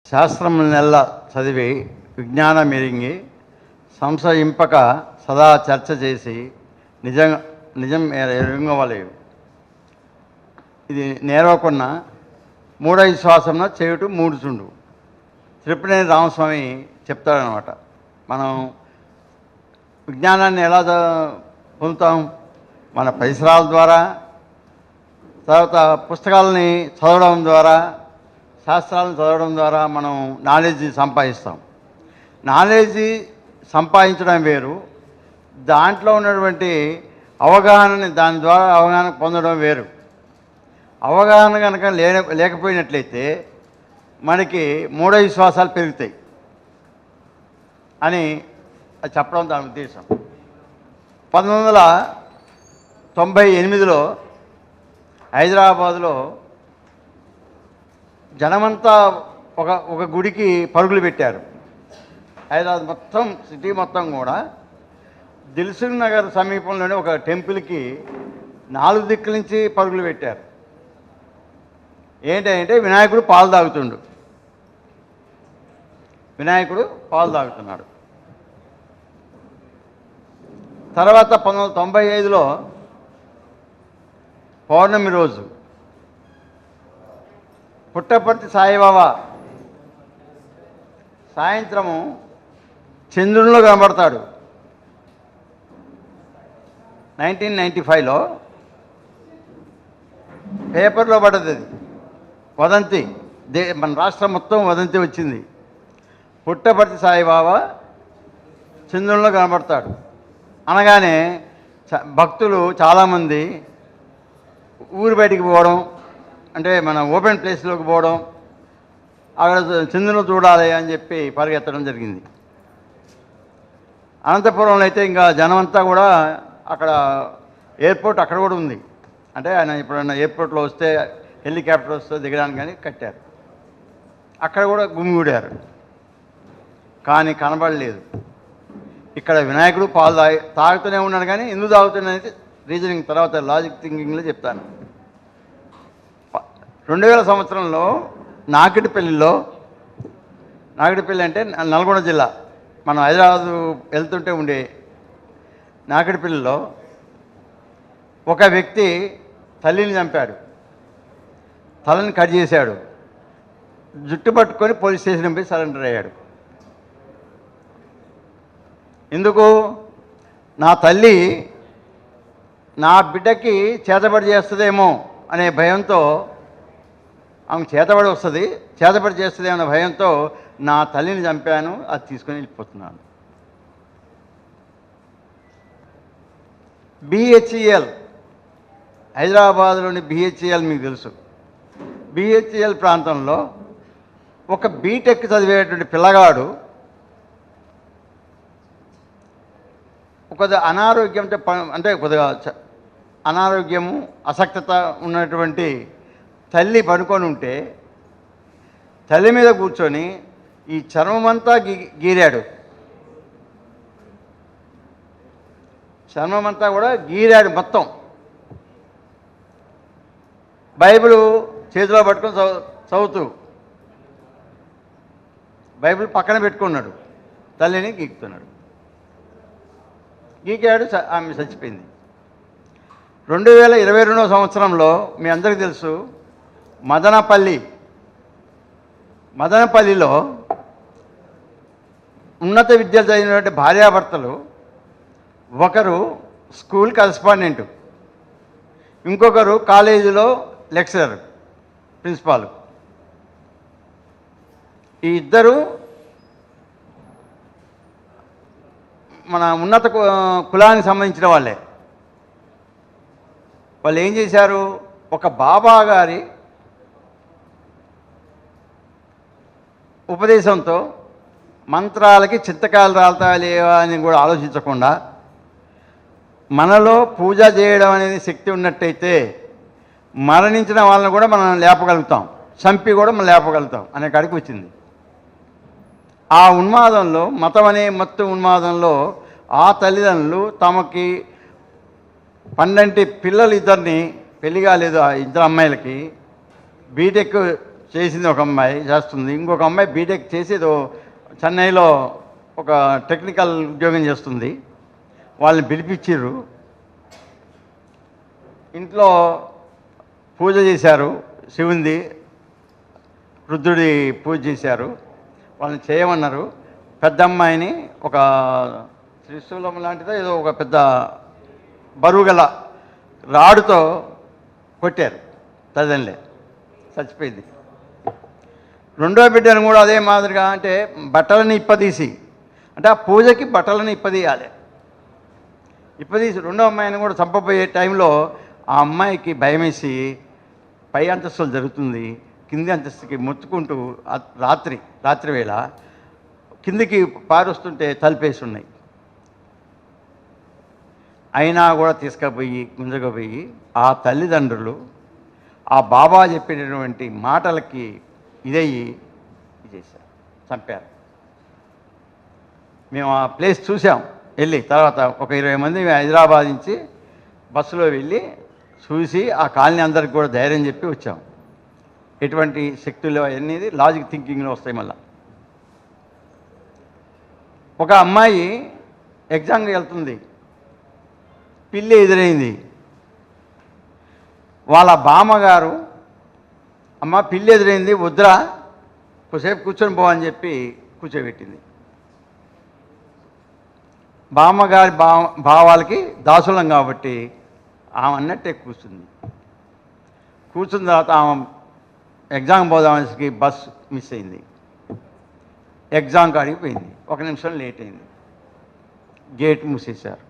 శాస్త్రం నెల్ల చదివి విజ్ఞానం ఎరింగి సంశయింపక సదా చర్చ చేసి నిజం ఎరుంగవలేవు. ఇది నేర్వకున్న మూఢ విశ్వాసంన చేయుటు మూడుచుండు. త్రిపునేని రామస్వామి చెప్తాడనమాట. మనం విజ్ఞానాన్ని ఎలా పొందుతాం? మన పరిసరాల ద్వారా, తర్వాత పుస్తకాలని చదవడం ద్వారా, శాస్త్రాలను చదవడం ద్వారా మనం నాలెడ్జ్ సంపాదిస్తాం. నాలెడ్జ్ సంపాదించడం వేరు, దాంట్లో ఉన్నటువంటి అవగాహనని దాని ద్వారా అవగాహన పొందడం వేరు. అవగాహన కనుక లేకపోయినట్లయితే మనకి మూఢ విశ్వాసాలు పెరుగుతాయి అని చెప్పడం దాని ఉద్దేశం. 1998లో హైదరాబాదులో జనమంతా ఒక గుడికి పరుగులు పెట్టారు. హైదరాబాద్ మొత్తం, సిటీ మొత్తం కూడా దిల్సుఖ్ నగర్ సమీపంలోనే ఒక టెంపుల్కి 4 దిక్కుల నుంచి పరుగులు పెట్టారు. ఏంటంటే వినాయకుడు పాలు తాగుతున్నాడు. తర్వాత 1995లో పౌర్ణమి రోజు పుట్టపర్తి సాయిబాబా సాయంత్రము చంద్రునిలో కనబడతాడు. 1995లో పేపర్లో పడ్డది. అది వదంతి, మన రాష్ట్రం మొత్తం వదంతి వచ్చింది. పుట్టపర్తి సాయిబాబా చంద్రునిలో కనబడతాడు అనగానే భక్తులు చాలామంది ఊరు బయటికి పోవడం, అంటే మన ఓపెన్ ప్లేస్లోకి పోవడం, అక్కడ చంద్రుని చూడాలి అని చెప్పి పరిగెత్తడం జరిగింది. అనంతపురంలో అయితే ఇంకా జనమంతా కూడా అక్కడ ఎయిర్పోర్ట్ అక్కడ కూడా ఉంది. అంటే ఆయన ఎప్పుడన్నా ఎయిర్పోర్ట్లో వస్తే హెలికాప్టర్ వస్తే దిగడానికి కానీ కట్టారు. అక్కడ కూడా గుమిగూడారు, కానీ కనబడలేదు. ఇక్కడ వినాయకుడు పాలు తాగుతూనే ఉన్నాడు, కానీ ఎందుకు తాగుతున్నాడనేది రీజనింగ్ తర్వాత లాజిక్ థింకింగ్లో చెప్తాను. 2000 సంవత్సరంలో నాగిడిపల్లి అంటే నల్గొండ జిల్లా, మనం హైదరాబాద్ వెళ్తుంటే ఉండే నాగిడిపల్లిలో ఒక వ్యక్తి తల్లిని చంపాడు. తలని కట్ చేశాడు. జుట్టు పట్టుకొని పోలీస్ స్టేషన్ పోయి సరెండర్ అయ్యాడు. ఎందుకు? నా తల్లి నా బిడ్డకి చేతబడి చేస్తుందేమో అనే భయంతో, ఆమె చేతబడి చేస్తుందేమో అనే భయంతో నా తల్లిని చంపాను, అది తీసుకొని వెళ్ళిపోతున్నాను. బిహెచ్ఈఎల్, హైదరాబాద్లోని బిహెచ్ఈఎల్ మీకు తెలుసు. బిహెచ్ఈఎల్ ప్రాంతంలో ఒక బీటెక్ చదివేటువంటి పిల్లగాడు కొద్దిగా అనారోగ్యంతో, అంటే కొద్దిగా అనారోగ్యము, అసక్తత ఉన్నటువంటి తల్లి పడుకొని ఉంటే తల్లి మీద కూర్చొని ఈ చర్మమంతా గీరాడు. చర్మమంతా కూడా గీరాడు మొత్తం. బైబిల్ చేతిలో పట్టుకొని చదువుతూ బైబిల్ పక్కన పెట్టుకున్నాడు, తల్లిని గీకుతున్నాడు. గీకాడు, ఆమె చచ్చిపోయింది. 2022 సంవత్సరంలో మీ అందరికీ తెలుసు, మదనపల్లిలో ఉన్నత విద్య చదివినటువంటి భార్యాభర్తలు, ఒకరు స్కూల్ కరెస్పాండెంట్, ఇంకొకరు కాలేజీలో లెక్చరర్, ప్రిన్సిపాల్. ఈ ఇద్దరు మన ఉన్నత కులానికి సంబంధించిన వాళ్ళే. వాళ్ళు ఏం చేశారు? ఒక బాబా గారి ఉపదేశంతో మంత్రాలకి చింతకాయలు రాలతాలేవా అని కూడా ఆలోచించకుండా, మనలో పూజ చేయడం అనేది శక్తి ఉన్నట్టయితే మరణించిన వాళ్ళని కూడా మనం లేపగలుగుతాం, చంపి కూడా మనం లేపగలుగుతాం అనే కాడికి వచ్చింది. ఆ ఉన్మాదంలో, మతం అనే మత్తు ఉన్మాదంలో ఆ తల్లిదండ్రులు తమకి 12 పిల్లలు, ఇద్దరిని పెళ్లి కాలేదు ఆ ఇద్దరు అమ్మాయిలకి, బీటెక్ చేసింది ఒక అమ్మాయి చేస్తుంది, ఇంకొక అమ్మాయి బీటెక్ చేసి ఏదో చెన్నైలో ఒక టెక్నికల్ ఉద్యోగం చేస్తుంది. వాళ్ళని పిలిపించారు, ఇంట్లో పూజ చేశారు, శివుంది రుద్రుడి పూజ చేశారు. వాళ్ళని చేయమన్నారు. పెద్ద అమ్మాయిని ఒక త్రిశూలం లాంటిదో ఏదో ఒక పెద్ద బరువు గల రాడుతో కొట్టారు, తల్లిదండ్రులే, చచ్చిపోయింది. రెండో బిడ్డను కూడా అదే మాదిరిగా, అంటే బట్టలని ఇప్పదీసి, అంటే ఆ పూజకి బట్టలని ఇప్పదీయాలి, ఇప్పదీసి రెండో అమ్మాయిని కూడా చంపబోయే టైంలో ఆ అమ్మాయికి భయమేసి పై అంతస్తులు జరుగుతుంది, కింది అంతస్తుకి మొత్తుకుంటూ రాత్రి వేళ కిందికి పారుస్తుంటే తలిపేసి ఉన్నాయి. అయినా కూడా తీసుకుపోయి గుంజకపోయి ఆ తల్లిదండ్రులు ఆ బాబా చెప్పినటువంటి మాటలకి ఇదయ్యి చేశారు, చంపారు. మేము ఆ ప్లేస్ చూసాం వెళ్ళి. తర్వాత ఒక 20 మంది హైదరాబాద్ నుంచి బస్సులో వెళ్ళి చూసి ఆ కాలనీ అందరికి కూడా ధైర్యం చెప్పి వచ్చాం. ఎటువంటి శక్తులు అనేది లాజిక్ థింకింగ్లో వస్తాయి. మళ్ళీ ఒక అమ్మాయి ఎగ్జామ్కి వెళ్తుంది, పిల్లి ఎదురైంది. వాళ్ళ బామ్మగారు, అమ్మ పిల్లి ఎదురైంది వద్దురా, కొద్దిసేపు కూర్చొని పోవని చెప్పి కూర్చోబెట్టింది. బామ్మగారి భావాలకి దాసులం కాబట్టి ఆమె అన్నట్టే కూర్చుంది. కూర్చున్న తర్వాత ఆమె ఎగ్జామ్ పోదామనేసి బస్ మిస్ అయింది. ఎగ్జామ్ కాడికి పోయింది, 1 నిమిషం లేట్ అయింది, గేట్ మూసేశారు.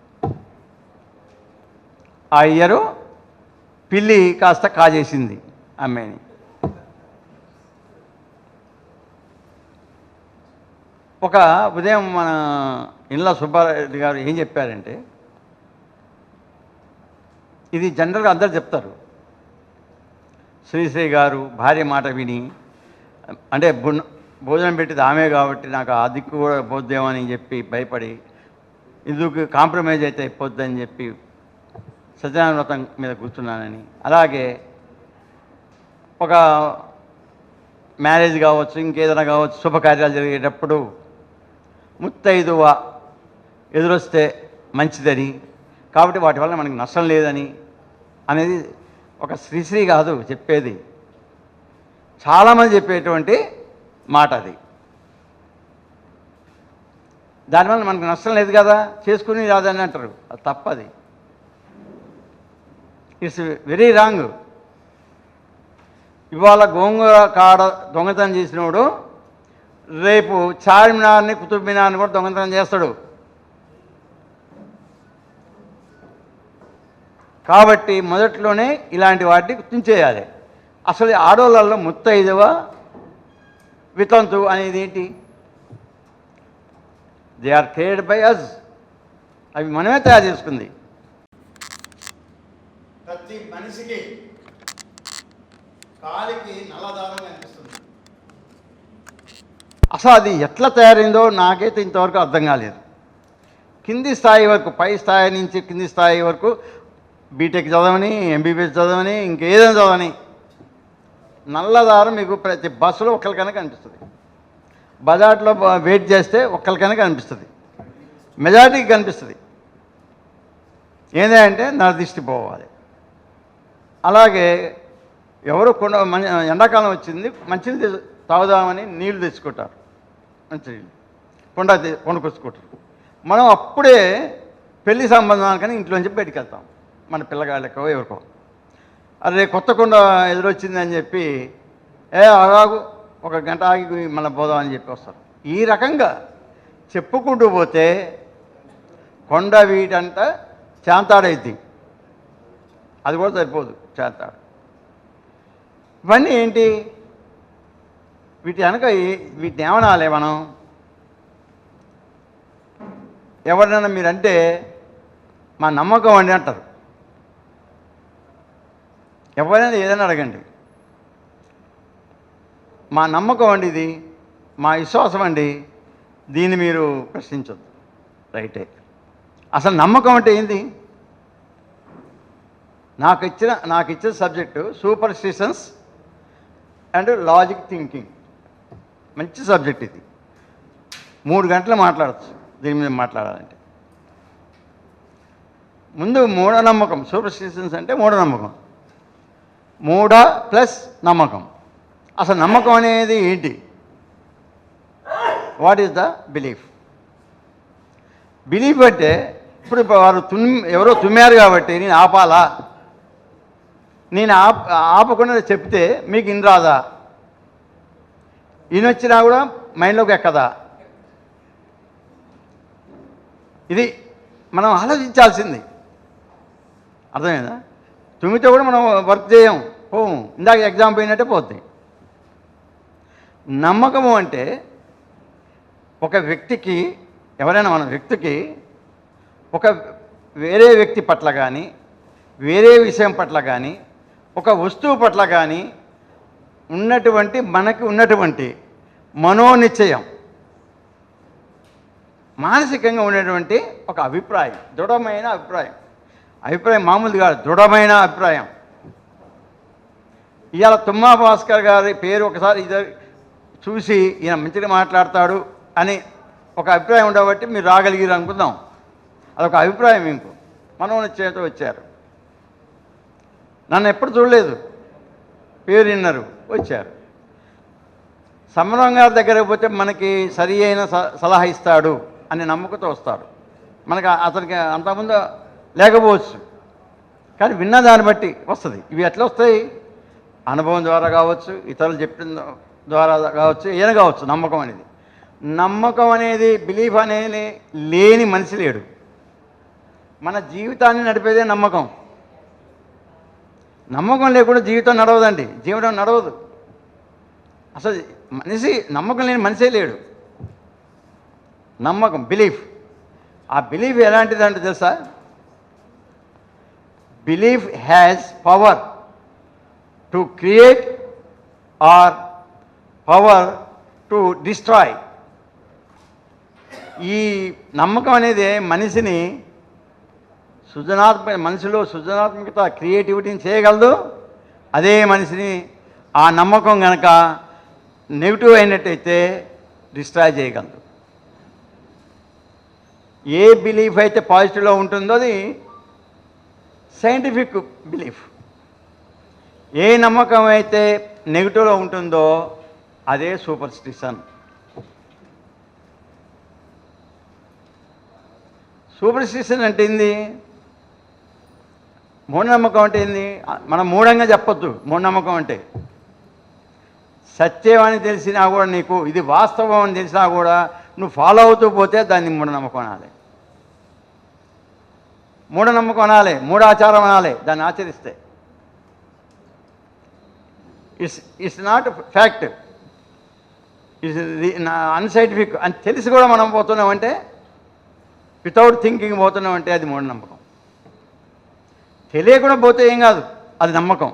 ఆ ఇయరు పిల్లి కాస్త కాజేసింది అమ్మాయిని. ఒక ఉదయం మన ఇండ్ల సుబ్బారెడ్డి గారు ఏం చెప్పారంటే, ఇది జనరల్గా అందరు చెప్తారు, శ్రీశ్రీ గారు భార్య మాట విని, అంటే భోజనం పెట్టింది ఆమె కాబట్టి నాకు ఆ దిక్కు కూడా పోద్దేమని చెప్పి భయపడి ఇందుకు కాంప్రమైజ్ అయితే అయిపోద్దని చెప్పి సత్యనారాయణ వ్రతం మీద కూర్చున్నానని. అలాగే ఒక మ్యారేజ్ కావచ్చు, ఇంకేదైనా కావచ్చు, శుభకార్యాలు జరిగేటప్పుడు ముత్తైదువ ఎదురొస్తే మంచిదని, కాబట్టి వాటి వల్ల మనకి నష్టం లేదని అనేది ఒక శ్రీశ్రీ కాదు చెప్పేది, చాలామంది చెప్పేటువంటి మాట అది. దానివల్ల మనకు నష్టం లేదు కదా, చేసుకుని రాదని అంటారు, అది తప్పది. It's very wrong. ఇవాళ గోంగూర కాడ దొంగతనం చేసినోడు రేపు చార్మినార్ని కుతుబ్ మినార్ని కూడా దొంగతనం చేస్తాడు. కాబట్టి మొదట్లోనే ఇలాంటి వాటిని గుర్తించేయాలి. అసలు ఆడోళ్ళల్లో ముత్తైదువ వితంతు అనేది ఏంటి? They are created by us, అవి మనమే తయారు చేసుకుంది. ప్రతి మనిషికి కాలికి నల్లదారం కనిపిస్తుంది. అసలు అది ఎట్లా తయారైందో నాకైతే ఇంతవరకు అర్థం కాలేదు. కింది స్థాయి వరకు, పై స్థాయి నుంచి కింది స్థాయి వరకు బీటెక్ చదవని, ఎంబీబీఎస్ చదవని, ఇంకేదైనా చదవని, నల్లదారం మీకు ప్రతి బస్సులో ఒక్కరికైనా కనిపిస్తుంది. బజార్లో వెయిట్ చేస్తే ఒక్కరికైనా కనిపిస్తుంది, మెజారిటీకి కనిపిస్తుంది. ఏంటంటే నా దృష్టి పోవాలి. అలాగే ఎవరు ఎండాకాలం వచ్చింది, మంచినీళ్ళు తాగుదామని నీళ్లు తెచ్చుకుంటారు, మంచినీళ్ళు కొనుక్కొచ్చుకుంటారు. మనం అప్పుడే పెళ్లి సంబంధానికని ఇంట్లోంచి బయటికి వెళ్తాం, మన పిల్లగాళ్ళకో ఎవరికో. అరే కొత్త కొండ ఎదురొచ్చిందని చెప్పి ఆగాగు, 1 గంట ఆగి మళ్ళీ పోదామని చెప్పి వస్తారు. ఈ రకంగా చెప్పుకుంటూ పోతే కొండ వీటంట చాంతాడైద్ది, అది కూడా సరిపోదు, చాంతాడు. ఇవన్నీ ఏంటి? వీటి వెనక వీటిని ఏమనాలి మనం? ఎవరినైనా మీరంటే మా నమ్మకం అండి అంటారు. ఎవరైనా ఏదైనా అడగండి, మా నమ్మకం అండి, ఇది మా విశ్వాసం అండి, దీన్ని మీరు ప్రశ్నించొద్దు. రైటే. అసలు నమ్మకం అంటే ఏంది? నాకు ఇచ్చిన subject superstitions and logic thinking. మంచి సబ్జెక్ట్ ఇది. 3 గంటలు మాట్లాడచ్చు దీని మీద మాట్లాడాలంటే. ముందు మూఢనమ్మకం. సూపర్స్టిషన్స్ అంటే మూఢనమ్మకం. మూఢ ప్లస్ నమ్మకం. అసలు నమ్మకం అనేది ఏంటి? What is the belief? Belief అంటే ఇప్పుడు వారు ఎవరో తుమ్మారు కాబట్టి నేను ఆపాలా? నేను ఆపకుండా చెప్తే మీకు ఇన్ రాదా? ఈయనొచ్చినా కూడా మైండ్లోకి ఎక్కదా? ఇది మనం ఆలోచించాల్సింది. అర్థమైందా? తుమ్మితే కూడా మనం వర్క్ చేయం, పోము. ఇందాక ఎగ్జామ్ పోయినట్టే పోద్ది. నమ్మకము అంటే ఒక వ్యక్తికి, ఎవరైనా మన వ్యక్తికి ఒక వేరే వ్యక్తి పట్ల కానీ, వేరే విషయం పట్ల కానీ, ఒక వస్తువు పట్ల కానీ మనకి ఉన్నటువంటి మనోనిశ్చయం, మానసికంగా ఉండేటువంటి ఒక అభిప్రాయం, దృఢమైన అభిప్రాయం. అభిప్రాయం మామూలుది కాదు, దృఢమైన అభిప్రాయం. ఇవాళ తుమ్మా భాస్కర్ గారి పేరు ఒకసారి చూసి ఈయన మంచిగా మాట్లాడతాడు అని ఒక అభిప్రాయం ఉండబట్టి మీరు రాగలిగారు అనుకుందాం. అదొక అభిప్రాయం. మీకు మనోనిశ్చయంతో వచ్చారు. నన్ను ఎప్పుడు చూడలేదు, పేరు విన్నారు, వచ్చారు. సమరం గారి దగ్గరకు పోతే మనకి సరి అయిన సలహా ఇస్తాడు అనే నమ్మకంతో వస్తాడు. మనకు అతనికి అంతకుముందు లేకపోవచ్చు, కానీ విన్న దాన్ని బట్టి వస్తుంది. ఇవి ఎట్లా వస్తాయి? అనుభవం ద్వారా కావచ్చు, ఇతరులు చెప్పిన ద్వారా కావచ్చు, ఏదైనా కావచ్చు. నమ్మకం అనేది, నమ్మకం అనేది, బిలీఫ్ అనేది లేని మనిషి లేడు. మన జీవితాన్ని నడిపేదే నమ్మకం. నమ్మకం లేకుండా జీవితం నడవదండి. జీవితం నడవదు. అసలు మనిషి నమ్మకం లేని మనిషే లేడు. నమ్మకం, బిలీఫ్. ఆ బిలీఫ్ ఎలాంటిదంటే తెలుసా? Belief has power to create are power to destroy. ఈ నమ్మకం అనేది మనిషిని మనిషిలో సృజనాత్మకత, క్రియేటివిటీని చేయగలదు. అదే మనిషిని ఆ నమ్మకం కనుక నెగిటివ్ అయినట్టయితే డిస్ట్రాయ్ చేయగలదు. ఏ బిలీఫ్ అయితే పాజిటివ్లో ఉంటుందో అది సైంటిఫిక్ బిలీఫ్. ఏ నమ్మకం అయితే నెగిటివ్లో ఉంటుందో అదే సూపర్స్టిషన్. సూపర్స్టిషన్ అంటే ఏంది? మూఢనమ్మకం అంటే ఏంది? మనం మూఢంగా చెప్పొద్దు. మూఢనమ్మకం అంటే సత్యం అని తెలిసినా కూడా, నీకు ఇది వాస్తవం అని తెలిసినా కూడా నువ్వు ఫాలో అవుతూ పోతే దాన్ని మూఢనమ్మకం అనాలి. మూఢనమ్మకం అనాలి, మూఢాచారం అనాలి దాన్ని ఆచరిస్తే. It's not fact, it's unscientific అని తెలిసి కూడా మనం పోతున్నామంటే, వితౌట్ థింకింగ్ పోతున్నామంటే అది మూఢనమ్మకం. తెలియకుండా పోతే ఏం కాదు, అది నమ్మకం.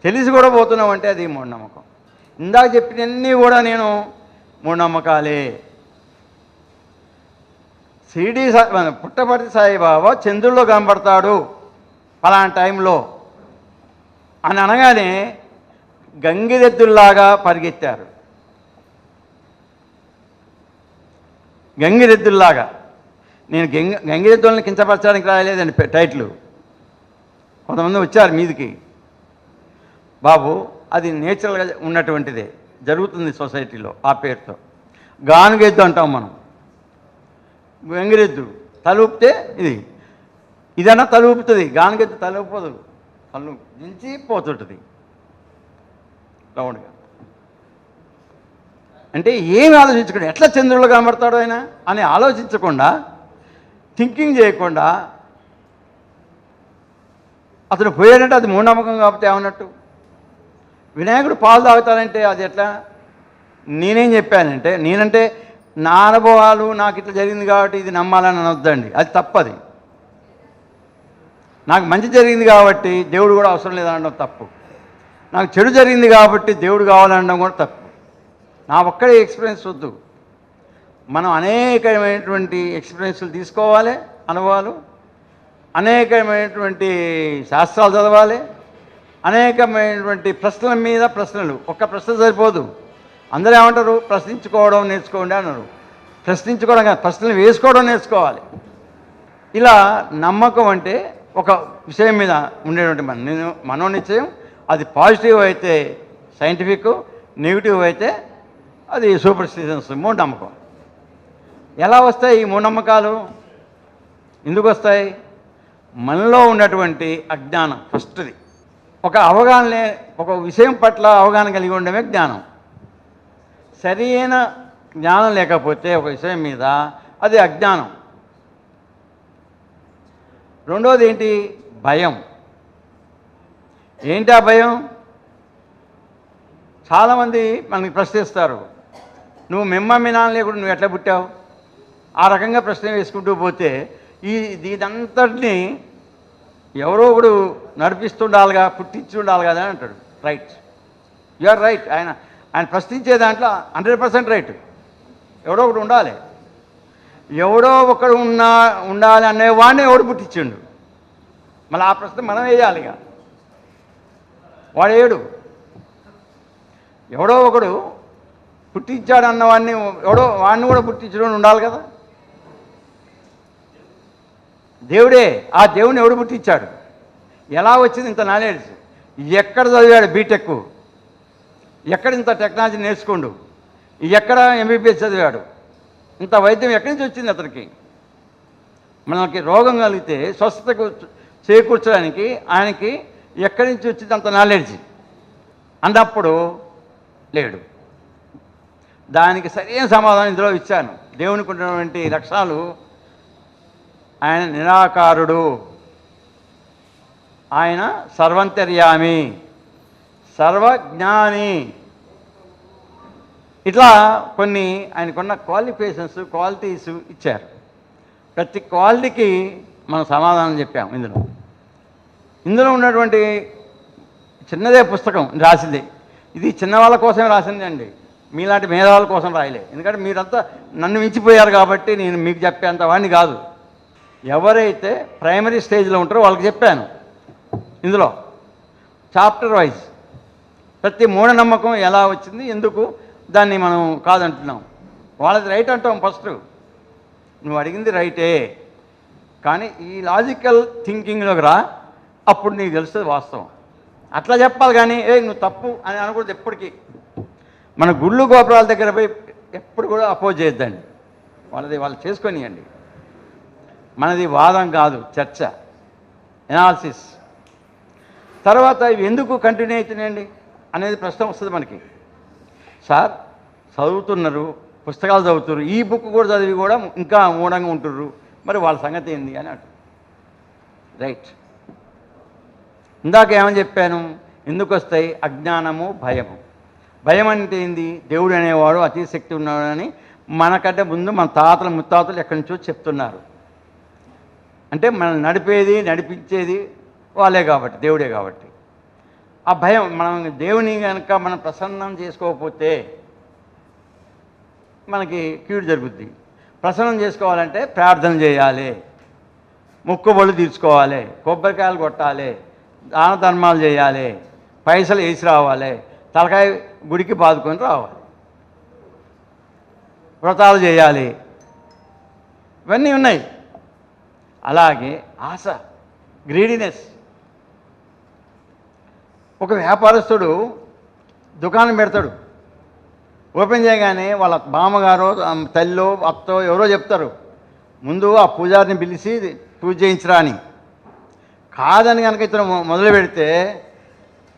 తెలిసి కూడా పోతున్నామంటే అది మూఢనమ్మకం. ఇందాక చెప్పినవన్నీ కూడా నేను మూఢనమ్మకాలే. షిరిడి పుట్టపర్తి సాయిబాబా చంద్రుల్లో కనబడతాడు ఫలానా టైంలో అని అనగానే గంగిరెద్దుల్లాగా పరిగెత్తారు. గంగిరెద్దుల్లాగా. నేను గంగిరెద్దుల్ని కించపరచడానికి రాయలేదండి టైటిల్. కొంతమంది వచ్చారు మీదికి, బాబు అది నేచురల్గా ఉన్నటువంటిదే, జరుగుతుంది సొసైటీలో ఆ పేరుతో. గానుగెద్దు అంటాం మనం. గంగిరెద్దు తలూపితే ఇదన్నా తలూపుతుంది, గానుగెద్దు తలూపదు, తలు దించి పోతుంటుంది రౌండ్గా. అంటే ఏమి ఆలోచించకుండా ఎట్లా చంద్రుల్లో కనబడతాడు ఆయన అని ఆలోచించకుండా, థింకింగ్ చేయకుండా అతను పోయాడంటే అది మూఢనమ్మకం కాబట్టి ఏమన్నట్టు? వినాయకుడు పాలు తాగుతానంటే అది ఎట్లా? నేనేం చెప్పానంటే, నేనంటే నా అనుభవాలు నాకు ఇట్లా జరిగింది కాబట్టి ఇది నమ్మాలని అనొద్దండి, అది తప్పది. నాకు మంచి జరిగింది కాబట్టి దేవుడు కూడా అవసరం లేదనడం తప్పు. నాకు చెడు జరిగింది కాబట్టి దేవుడు కావాలనడం కూడా తప్పు. నా ఒక్కడే ఎక్స్పీరియన్స్ వద్దు. మనం అనేకమైనటువంటి ఎక్స్పీరియన్స్లు తీసుకోవాలి, అనుభవాలు, అనేకమైనటువంటి శాస్త్రాలు చదవాలి, అనేకమైనటువంటి ప్రశ్నల మీద ప్రశ్నలు. ఒక్క ప్రశ్న సరిపోదు. అందరూ ఏమంటారు? ప్రశ్నించుకోవడం నేర్చుకోండి అన్నారు. ప్రశ్నించుకోవడం కాదు, ప్రశ్నలు వేసుకోవడం నేర్చుకోవాలి. ఇలా నమ్మకం అంటే ఒక విషయం మీద ఉండేటువంటి మనోనిశ్చయం. అది పాజిటివ్ అయితే సైంటిఫిక్, నెగిటివ్ అయితే అది సూపర్స్టిషన్స్, మూఢనమ్మకం. ఎలా వస్తాయి ఈ మూఢనమ్మకాలు? ఎందుకు వస్తాయి? మనలో ఉన్నటువంటి అజ్ఞానం ఫస్ట్ది. ఒక అవగాహన, ఒక విషయం పట్ల అవగాహన కలిగి ఉండడమే జ్ఞానం. సరైన జ్ఞానం లేకపోతే ఒక విషయం మీద అది అజ్ఞానం. రెండోది ఏంటి? భయం. ఏంటి ఆ భయం? చాలామంది మనకి ప్రశ్నిస్తారు, నువ్వు మీ నాన్న లేకుండా నువ్వు ఎట్లా పుట్టావు? ఆ రకంగా ప్రశ్న వేసుకుంటూ పోతే ఇదంతటినీ ఎవరో ఒకడు నడిపిస్తుండాలిగా, పుట్టించుండాలి కదా అని అంటాడు. Right, you are right. ఆయన ప్రశ్నించే దాంట్లో 100% రైట్. ఎవడో ఒకడు ఉండాలి. ఎవడో ఒకడు ఉండాలి అనేవాడిని ఎవడు పుట్టించిండు? మళ్ళీ ఆ ప్రశ్న మనం వేయాలిగా. వాడు ఏడు ఎవడో ఒకడు పుట్టించాడు అన్నవాడిని, వాడిని కూడా పుట్టించడం ఉండాలి కదా. దేవుడే. ఆ దేవుని ఎవడు పుట్టించాడు? ఎలా వచ్చింది ఇంత నాలెడ్జ్? ఎక్కడ చదివాడు బీటెక్? ఎక్కడ ఇంత టెక్నాలజీ నేర్చుకోండు? ఎక్కడ ఎంబీబీఎస్ చదివాడు? ఇంత వైద్యం ఎక్కడి నుంచి వచ్చింది అతనికి? మనకి రోగం కలిగితే స్వస్థతకు చేకూర్చడానికి ఆయనకి ఎక్కడి నుంచి వచ్చింది అంత నాలెడ్జ్ అన్నప్పుడు లేడు. దానికి సరైన సమాధానం ఇందులో ఇచ్చాను. దేవునికి ఉన్నటువంటి లక్షణాలు: ఆయన నిరాకారుడు, ఆయన సర్వంతర్యామి, సర్వజ్ఞాని. ఇట్లా కొన్ని ఆయనకున్న క్వాలిటీస్ ఇచ్చారు. ప్రతి క్వాలిటీకి మనం సమాధానం చెప్పాము. ఇందులో ఉన్నటువంటి చిన్నదే పుస్తకం రాసింది. ఇది చిన్నవాళ్ళ కోసమే రాసింది అండి, మీలాంటి మేధావుల కోసం రాయలే. ఎందుకంటే మీరంతా నన్ను మించిపోయారు కాబట్టి నేను మీకు చెప్పేంత వాడిని కాదు. ఎవరైతే ప్రైమరీ స్టేజ్లో ఉంటారో వాళ్ళకి చెప్పాను. ఇందులో చాప్టర్ వైజ్ ప్రతి మూఢనమ్మకం ఎలా వచ్చింది, ఎందుకు దాన్ని మనం కాదంటున్నాం, వాళ్ళది రైట్ అంటాం. ఫస్ట్ నువ్వు అడిగింది రైటే, కానీ ఈ లాజికల్ థింకింగ్లోకి రా, అప్పుడు నీకు తెలుస్తుంది వాస్తవం. అట్లా చెప్పాలి కానీ నువ్వు తప్పు అని అనకూడదు ఎప్పటికీ. మన గుళ్ళు గోపురాల దగ్గర పోయి ఎప్పుడు కూడా అపోజ్ చేయొద్దండి. వాళ్ళు చేసుకొనియండి. మనది వాదం కాదు, చర్చ, ఎనాలిసిస్. తర్వాత ఇవి ఎందుకు కంటిన్యూ అవుతున్నాయండి అనేది ప్రశ్న వస్తుంది మనకి. సార్ చదువుతున్నారు, పుస్తకాలు చదువుతున్నారు, ఈ బుక్ కూడా చదివి కూడా ఇంకా మూఢంగా ఉంటుర్రు, మరి వాళ్ళ సంగతి ఏంది అని అంటారు. రైట్. ఇందాక ఏమని చెప్పాను? ఎందుకు వస్తాయి? అజ్ఞానము, భయము. భయం అంటే ఏంది? దేవుడు అనేవాడు అతిశక్తి ఉన్నాడని మనకంటే ముందు మన తాతలు ముత్తాతలు ఎక్కడి నుంచో చెప్తున్నారు. అంటే మనం నడిపించేది వాళ్ళే కాబట్టి, దేవుడే కాబట్టి. ఆ భయం, మనం దేవుని కనుక మనం ప్రసన్నం చేసుకోకపోతే మనకి కీడు జరుగుద్ది. ప్రసన్నం చేసుకోవాలంటే ప్రార్థన చేయాలి, మొక్కుబళ్ళు తీర్చుకోవాలి, కొబ్బరికాయలు కొట్టాలి, దాన ధర్మాలు చేయాలి, పైసలు వేసి రావాలి, తలకాయ గుడికి బాదుకొని రావాలి, వ్రతాలు చేయాలి, ఇవన్నీ ఉన్నాయి. అలాగే ఆశ, గ్రీడినెస్. ఒక వ్యాపారస్తుడు దుకాణం పెడతాడు. ఓపెన్ చేయగానే వాళ్ళ బామ్మగారో తల్లో అత్తో ఎవరో చెప్తారు, ముందు ఆ పూజారిని పిలిచి పూజ చేయించరా అని. కాదని కనుక ఇతను మొదలు పెడితే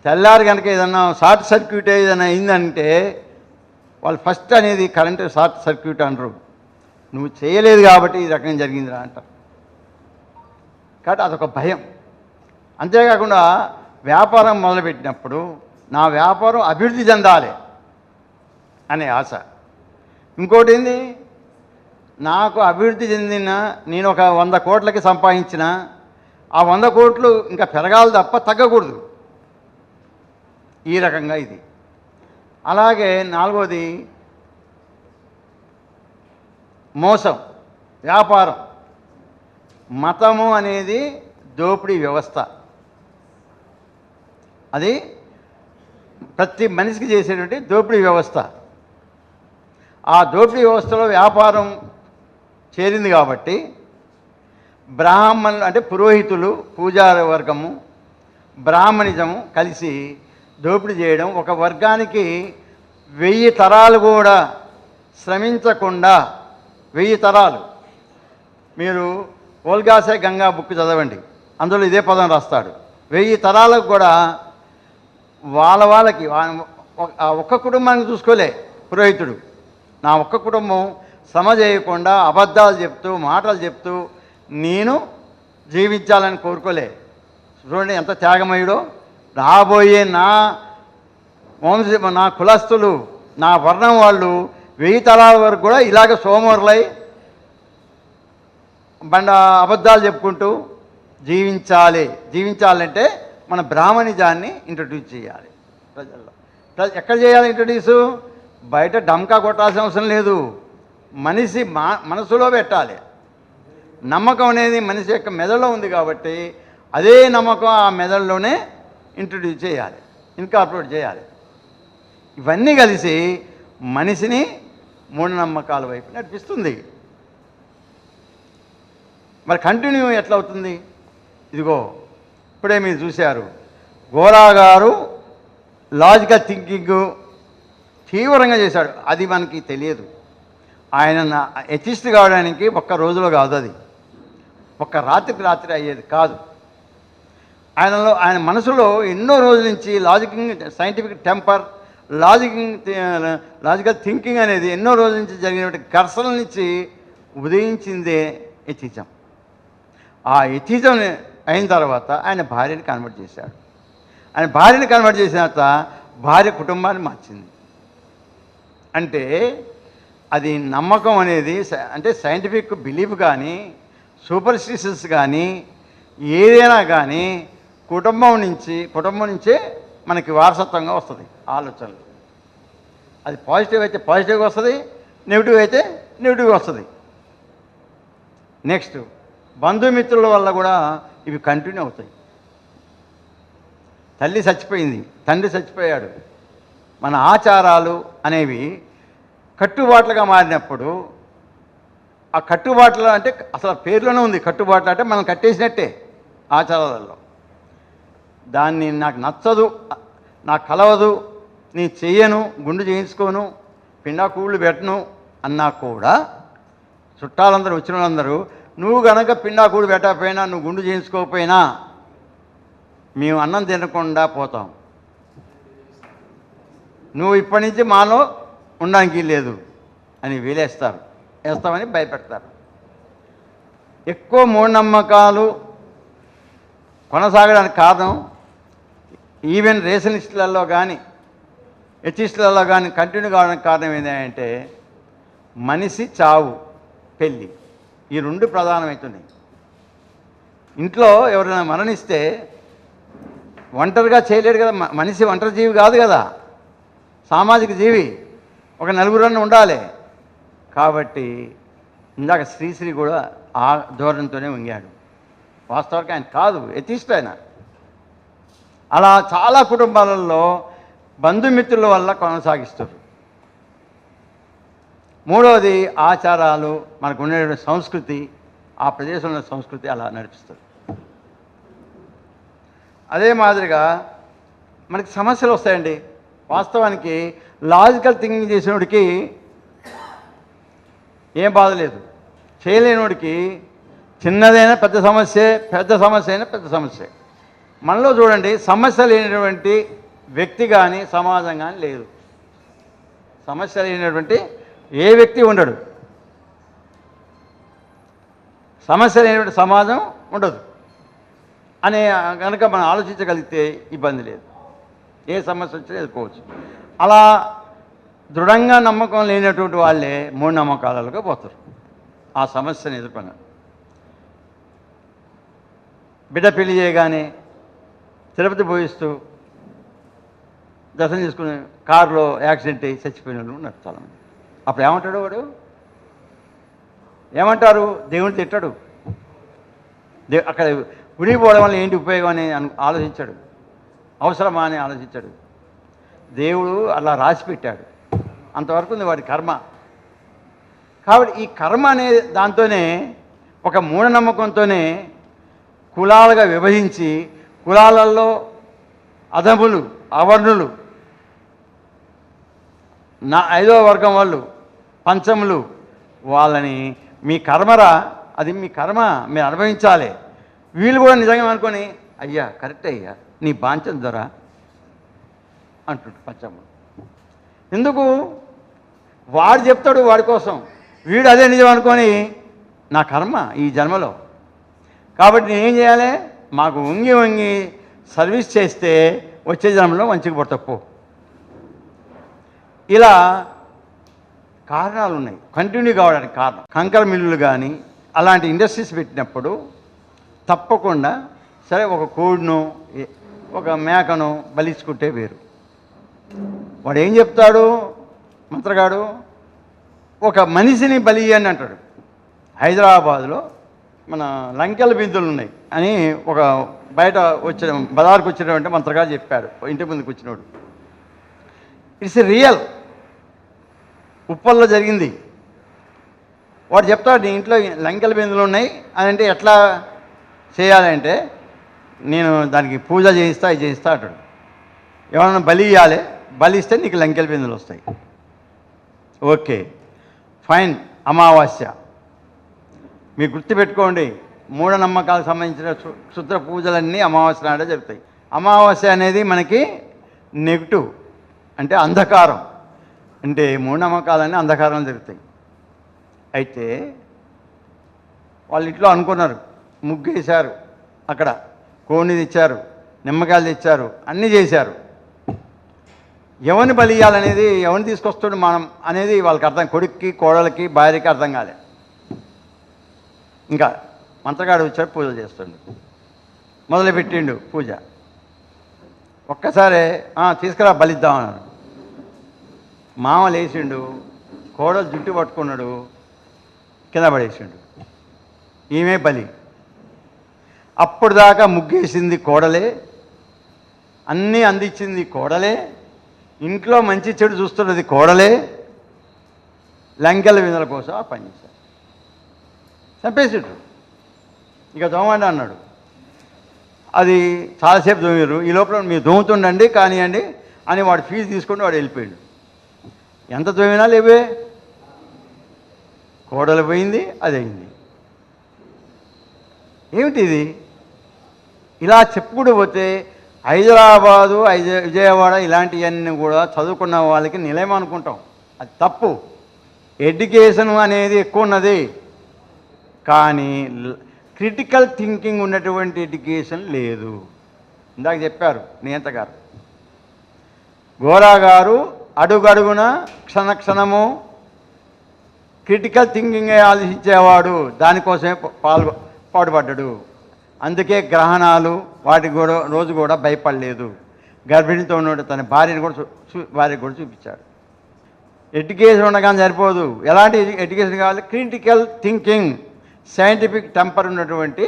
తెల్లారి కనుక ఏదన్నా షార్ట్ సర్క్యూట్ ఏదైనా అయిందంటే వాళ్ళు ఫస్ట్ అనేది కరెంటు షార్ట్ సర్క్యూట్ అంటారు. నువ్వు చేయలేదు కాబట్టి ఈ రకంగా జరిగిందిరా అంటారు. కాబట్టి అదొక భయం. అంతేకాకుండా వ్యాపారం మొదలుపెట్టినప్పుడు నా వ్యాపారం అభివృద్ధి చెందాలి అనే ఆశ. ఇంకోటి ఏంది? నాకు అభివృద్ధి చెందిన నేను ఒక 100 కోట్లకి సంపాదించిన ఆ 100 కోట్లు ఇంకా పెరగాలి తప్ప తగ్గకూడదు. ఈ రకంగా ఇది. అలాగే నాలుగోది మోసం, వ్యాపారం. మతము అనేది దోపిడీ వ్యవస్థ. అది ప్రతి మనిషికి చేసేటువంటి దోపిడీ వ్యవస్థ. ఆ దోపిడీ వ్యవస్థలో వ్యాపారం చేరింది కాబట్టి బ్రాహ్మణులు అంటే పురోహితులు, పూజారి వర్గము, బ్రాహ్మణిజము కలిసి దోపిడీ చేయడం, ఒక వర్గానికి 1000 తరాలు కూడా శ్రమించకుండా 1000 తరాలు. మీరు ఓల్గాసే గంగా బుక్ చదవండి, అందులో ఇదే పదం రాస్తాడు. 1000 తరాలకు కూడా వాళ్ళకి ఒక్క కుటుంబాన్ని చూసుకోలే పురోహితుడు. నా ఒక్క కుటుంబం శ్రమ చేయకుండా అబద్ధాలు చెప్తూ మాటలు చెప్తూ నేను జీవించాలని కోరుకోలే. చూడండి ఎంత త్యాగమయుడో. రాబోయే నా నా కులస్తులు, నా వర్ణం వాళ్ళు 1000 తరాల వరకు కూడా ఇలాగ సోమరులై అబద్ధాలు చెప్పుకుంటూ జీవించాలంటే మన బ్రాహ్మణిజాన్ని ఇంట్రడ్యూస్ చేయాలి ప్రజల్లో. ఎక్కడ చేయాలి ఇంట్రడ్యూసు? బయట డమ్కా కొట్టాల్సిన అవసరం లేదు, మనిషి మనసులో పెట్టాలి. నమ్మకం అనేది మనిషి యొక్క మెదడులో ఉంది కాబట్టి అదే నమ్మకం ఆ మెదడులోనే ఇంట్రడ్యూస్ చేయాలి, ఇన్కార్పొరేట్ చేయాలి. ఇవన్నీ కలిసి మనిషిని మూఢనమ్మకాల వైపు నడిపిస్తుంది. మరి కంటిన్యూ ఎట్లా అవుతుంది? ఇదిగో ఇప్పుడే మీరు చూశారు, గోరా గారు లాజికల్ థింకింగ్ తీవ్రంగా చేశాడు. అది మనకి తెలియదు. ఆయన ఎథిస్ట్ కావడానికి ఒక్క రోజులో కాదు, అది ఒక్క రాత్రికి రాత్రి అయ్యేది కాదు. ఆయన మనసులో ఎన్నో రోజుల నుంచి సైంటిఫిక్ టెంపర్, లాజికల్ థింకింగ్ అనేది ఎన్నో రోజుల నుంచి జరిగినటువంటి ఘర్షణల నుంచి ఉదయించిందే ఎథిజం. ఆ ఎథిజం అయిన తర్వాత ఆయన భార్యని కన్వర్ట్ చేశాడు. ఆయన భార్యని కన్వర్ట్ చేసిన తర్వాత భార్య కుటుంబాన్ని మార్చింది. అంటే అది నమ్మకం అనేది అంటే సైంటిఫిక్ బిలీఫ్ కానీ సూపర్స్టిషన్స్ కానీ ఏదైనా కానీ కుటుంబం నుంచే మనకి వారసత్వంగా వస్తుంది ఆలోచనలు. అది పాజిటివ్ అయితే పాజిటివ్గా వస్తుంది, నెగిటివ్ అయితే నెగిటివ్గా వస్తుంది. నెక్స్ట్ బంధుమిత్రుల వల్ల కూడా ఇవి కంటిన్యూ అవుతాయి. తల్లి చచ్చిపోయింది, తండ్రి చచ్చిపోయాడు, మన ఆచారాలు అనేవి కట్టుబాట్లుగా మారినప్పుడు ఆ కట్టుబాట్లు అంటే అసలు పేర్లోనే ఉంది. కట్టుబాట్లు అంటే మనం కట్టేసినట్టే ఆచారాలలో. దాన్ని నాకు నచ్చదు, నాకు కలవదు, నేను చెయ్యను, గుండు చేయించుకోను, పిండాకూళ్ళు పెట్టను అన్నా కూడా చుట్టాలందరూ వచ్చిన వాళ్ళందరూ నువ్వు గనక పిండాకూడు పెట్టకపోయినా, నువ్వు గుండు చేయించుకోకపోయినా మేము అన్నం తినకుండా పోతాం, నువ్వు ఇప్పటి నుంచి మాలో ఉండడానికి లేదు అని వేస్తామని భయపెడతారు. ఎక్కువ మూఢనమ్మకాలు కొనసాగడానికి కారణం ఈవెన్ రేషనిస్టులలో కానీ ఎథిస్టులలో కానీ కంటిన్యూ కావడానికి కారణం ఏంటంటే మనిషి చావు, పెళ్ళి, ఈ 2 ప్రధానమవుతున్నాయి. ఇంట్లో ఎవరైనా మరణిస్తే ఒంటరిగా చేయలేడు కదా, మనిషి ఒంటరి జీవి కాదు కదా, సామాజిక జీవి, ఒక 4 ఉండాలి. కాబట్టి ఇందాక శ్రీశ్రీ కూడా ఆ ధోరణితోనే వంగాడు. వాస్తవానికి ఆయన కాదు, ఎథిస్ట్ ఆయన. అలా చాలా కుటుంబాలలో బంధుమిత్రుల వల్ల కొనసాగిస్తారు. మూడవది ఆచారాలు, మనకు ఉండేటువంటి సంస్కృతి, ఆ ప్రదేశంలో సంస్కృతి అలా నడిపిస్తుంది. అదే మాదిరిగా మనకి సమస్యలు వస్తాయండి. వాస్తవానికి లాజికల్ థింకింగ్ చేసేవాడికి ఏం బాధ లేదు, చేయలేనివాడికి చిన్నదైనా పెద్ద సమస్య, పెద్ద సమస్య అయినా పెద్ద సమస్య. మనలో చూడండి, సమస్య లేనటువంటి వ్యక్తి కానీ సమాజం కానీ లేదు. సమస్య లేనటువంటి ఏ వ్యక్తి ఉండడు, సమస్య లేనటువంటి సమాజం ఉండదు అనే కనుక మనం ఆలోచించగలిగితే ఇబ్బంది లేదు, ఏ సమస్య వచ్చినా ఎదుర్కోవచ్చు. అలా దృఢంగా నమ్మకం లేనటువంటి వాళ్ళే మూఢనమ్మకాలకు పోతారు. ఆ సమస్యను ఎదుర్కొన్న బిడ్డ పెళ్లి చేయగానే తిరుపతి పోయిస్తూ దర్శనం చేసుకుని కారులో యాక్సిడెంట్ అయ్యి చచ్చిపోయిన వాళ్ళు ఉన్నారు చాలామంది. అప్పుడు ఏమంటాడు వాడు? ఏమంటారు? దేవుని తిట్టాడు, అక్కడ గుడికి పోవడం వల్ల ఏంటి ఉపయోగం అని ఆలోచించాడు. అవసరమా అని ఆలోచించాడు. దేవుడు అలా రాసి పెట్టాడు, అంతవరకు ఉంది వాడి కర్మ. కాబట్టి ఈ కర్మ అనే దాంతోనే ఒక మూఢనమ్మకంతోనే కులాలుగా విభజించి కులాలలో అధములు అవర్ణులు, నా 5వ వర్గం వాళ్ళు, పంచములు, వాళ్ళని మీ కర్మరా, అది మీ కర్మ, మీరు అనుభవించాలి. వీళ్ళు కూడా నిజంగా అనుకొని అయ్యా కరెక్టే అయ్యా నీ బాంచం ధర అంటుంటారు పంచములు. ఎందుకు? వాడు చెప్తాడు వాడి కోసం, వీడు అదే నిజం అనుకొని నా కర్మ ఈ జన్మలో, కాబట్టి నేనేం చేయాలి, మాకు వంగి వంగి సర్వీస్ చేస్తే వచ్చే జన్మలో మంచిగా పడతప్పు. ఇలా కారణాలు ఉన్నాయి కంటిన్యూ కావడానికి కారణం. కంకర మిల్లులు కానీ అలాంటి ఇండస్ట్రీస్ పెట్టినప్పుడు తప్పకుండా సరే ఒక కోడిను ఒక మేకను బలించుకుంటే వేరు. వాడు ఏం చెప్తాడు మంత్రగాడు, ఒక మనిషిని బలి అని అంటాడు. హైదరాబాద్లో మన లంకెల బిందులు ఉన్నాయి అని ఒక బయట వచ్చిన బజార్కు వచ్చినటువంటి మంత్రగాడు చెప్పాడు, ఇంటి ముందుకు వచ్చినోడు. ఇట్స్ రియల్, ఉప్పల్లో జరిగింది. వాడు చెప్తాడు నీ ఇంట్లో లంకెల బిందులు ఉన్నాయి అని అంటే ఎట్లా చేయాలంటే నేను దానికి పూజ చేయిస్తా ఇది చేయిస్తా అంటాడు. ఎవరైనా బలి ఇవ్వాలి, బలి ఇస్తే నీకు లంకెల బిందులు వస్తాయి. Okay fine. అమావాస్య మీరు గుర్తుపెట్టుకోండి, మూఢనమ్మకాలకు సంబంధించిన క్షుద్ర పూజలన్నీ అమావాస్య నాడే జరుగుతాయి. అమావాస్య అనేది మనకి నెగిటివ్, అంటే అంధకారం, అంటే మూఢనమ్మకాలన్నీ అంధకారం జరుగుతాయి. అయితే వాళ్ళ ఇంట్లో అనుకున్నారు, ముగ్గేశారు, అక్కడ కోడిని తెచ్చారు, నిమ్మకాయలు తెచ్చారు, అన్నీ చేశారు. ఎవరిని బలి ఇవ్వాలనేది, ఎవరిని తీసుకొస్తాడు మనం అనేది వాళ్ళకి అర్థం, కొడుక్కి కోడలికి భార్యకి అర్థం కాలే. ఇంకా మంత్రగాడు వచ్చాడు, పూజలు చేస్తుండు, మొదలుపెట్టిండు పూజ. ఒక్కసారే తీసుకురా బలిద్దామన్నారు. మామ లేచిండు, కోడలు జుట్టు పట్టుకున్నాడు, కింద పడేసిండు. ఈమె బలి. అప్పుడు దాకా ముగ్గేసింది కోడలే, అన్నీ అందించింది కోడలే, ఇంట్లో మంచి చెడు చూస్తున్నది కోడలే, లంకెల విందుల కోసం ఆ పని చేశారు. చంపేసిండ్రు. ఇక దోమండి అన్నాడు. అది చాలాసేపు దోమారు. ఈ లోపల మీరు దోముతుండండి కానివ్వండి అని వాడు ఫీజు తీసుకొని వాడు వెళ్ళిపోయాడు. ఎంత దోమినా లేవే, కోడలు పోయింది, అదయింది. ఏమిటి ఇది? ఇలా చెప్పుకుంటూ పోతే హైదరాబాదు, విజయవాడ ఇలాంటివన్నీ కూడా చదువుకున్న వాళ్ళకి నిలయం అనుకుంటాం. అది తప్పు. ఎడ్యుకేషన్ అనేది ఎక్కువ ఉన్నది, కానీ క్రిటికల్ థింకింగ్ ఉన్నటువంటి ఎడ్యుకేషన్ లేదు. ఇందాక చెప్పారు నియంత గారు, గోరా గారు అడుగడుగున క్షణక్షణము క్రిటికల్ థింకింగే ఆలోచించేవాడు, దానికోసమే పాటుపడ్డాడు. అందుకే గ్రహణాలు వాటికి కూడా రోజు కూడా భయపడలేదు. గర్భిణితో ఉన్నాడు, తన భార్యను కూడా భార్యకు కూడా చూపించాడు. ఎడ్యుకేషన్ ఉండగానే సరిపోదు, ఎలాంటి ఎడ్యుకేషన్ కావాలి? క్రిటికల్ థింకింగ్, సైంటిఫిక్ టెంపర్ ఉన్నటువంటి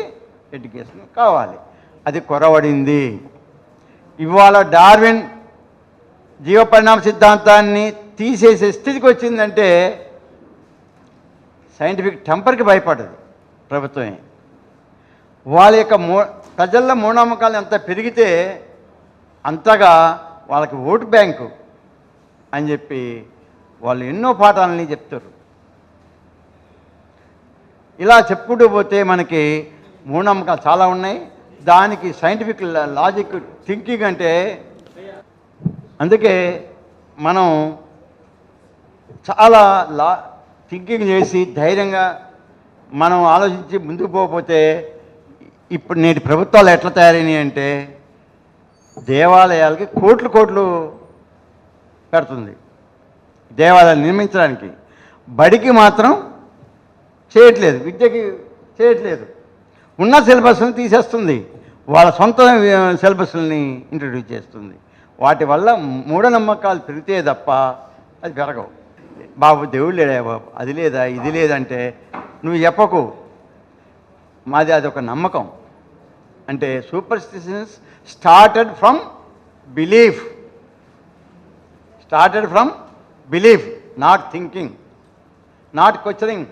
ఎడ్యుకేషన్ కావాలి. అది కొరవడింది. ఇవాళ డార్విన్ జీవపరిణామ సిద్ధాంతాన్ని తీసేసే స్థితికి వచ్చిందంటే సైంటిఫిక్ టెంపర్కి భయపడదు ప్రభుత్వమే. వాళ్ళ యొక్క ప్రజల్లో మూఢనమ్మకాలు ఎంత పెరిగితే అంతగా వాళ్ళకి ఓటు బ్యాంకు అని చెప్పి వాళ్ళు ఎన్నో పాఠాలని చెప్తారు. ఇలా చెప్పుకుంటూ పోతే మనకి మూఢనమ్మకాలు చాలా ఉన్నాయి. దానికి సైంటిఫిక్ లాజిక్ థింకింగ్ అంటే, అందుకే మనం చాలా థింకింగ్ చేసి ధైర్యంగా మనం ఆలోచించి ముందుకు పోకపోతే, ఇప్పుడు నేటి ప్రభుత్వాలు ఎట్లా తయారైనాయి అంటే దేవాలయాలకి కోట్లు కోట్లు పెడుతుంది దేవాలయాలు నిర్మించడానికి, బడికి మాత్రం చేయట్లేదు, విద్యకి చేయట్లేదు. ఉన్న సిలబస్ని తీసేస్తుంది, వాళ్ళ సొంత సిలబస్ని ఇంట్రడ్యూస్ చేస్తుంది. వాటి వల్ల మూఢనమ్మకాలు పెరిగితే తప్ప అది పెరగవు. బాబు దేవుడు లేడా బాబు, అది లేదా ఇది లేదంటే నువ్వు చెప్పకు, మాది అదొక నమ్మకం. అంటే superstitions started from belief, started from belief, not thinking, not questioning.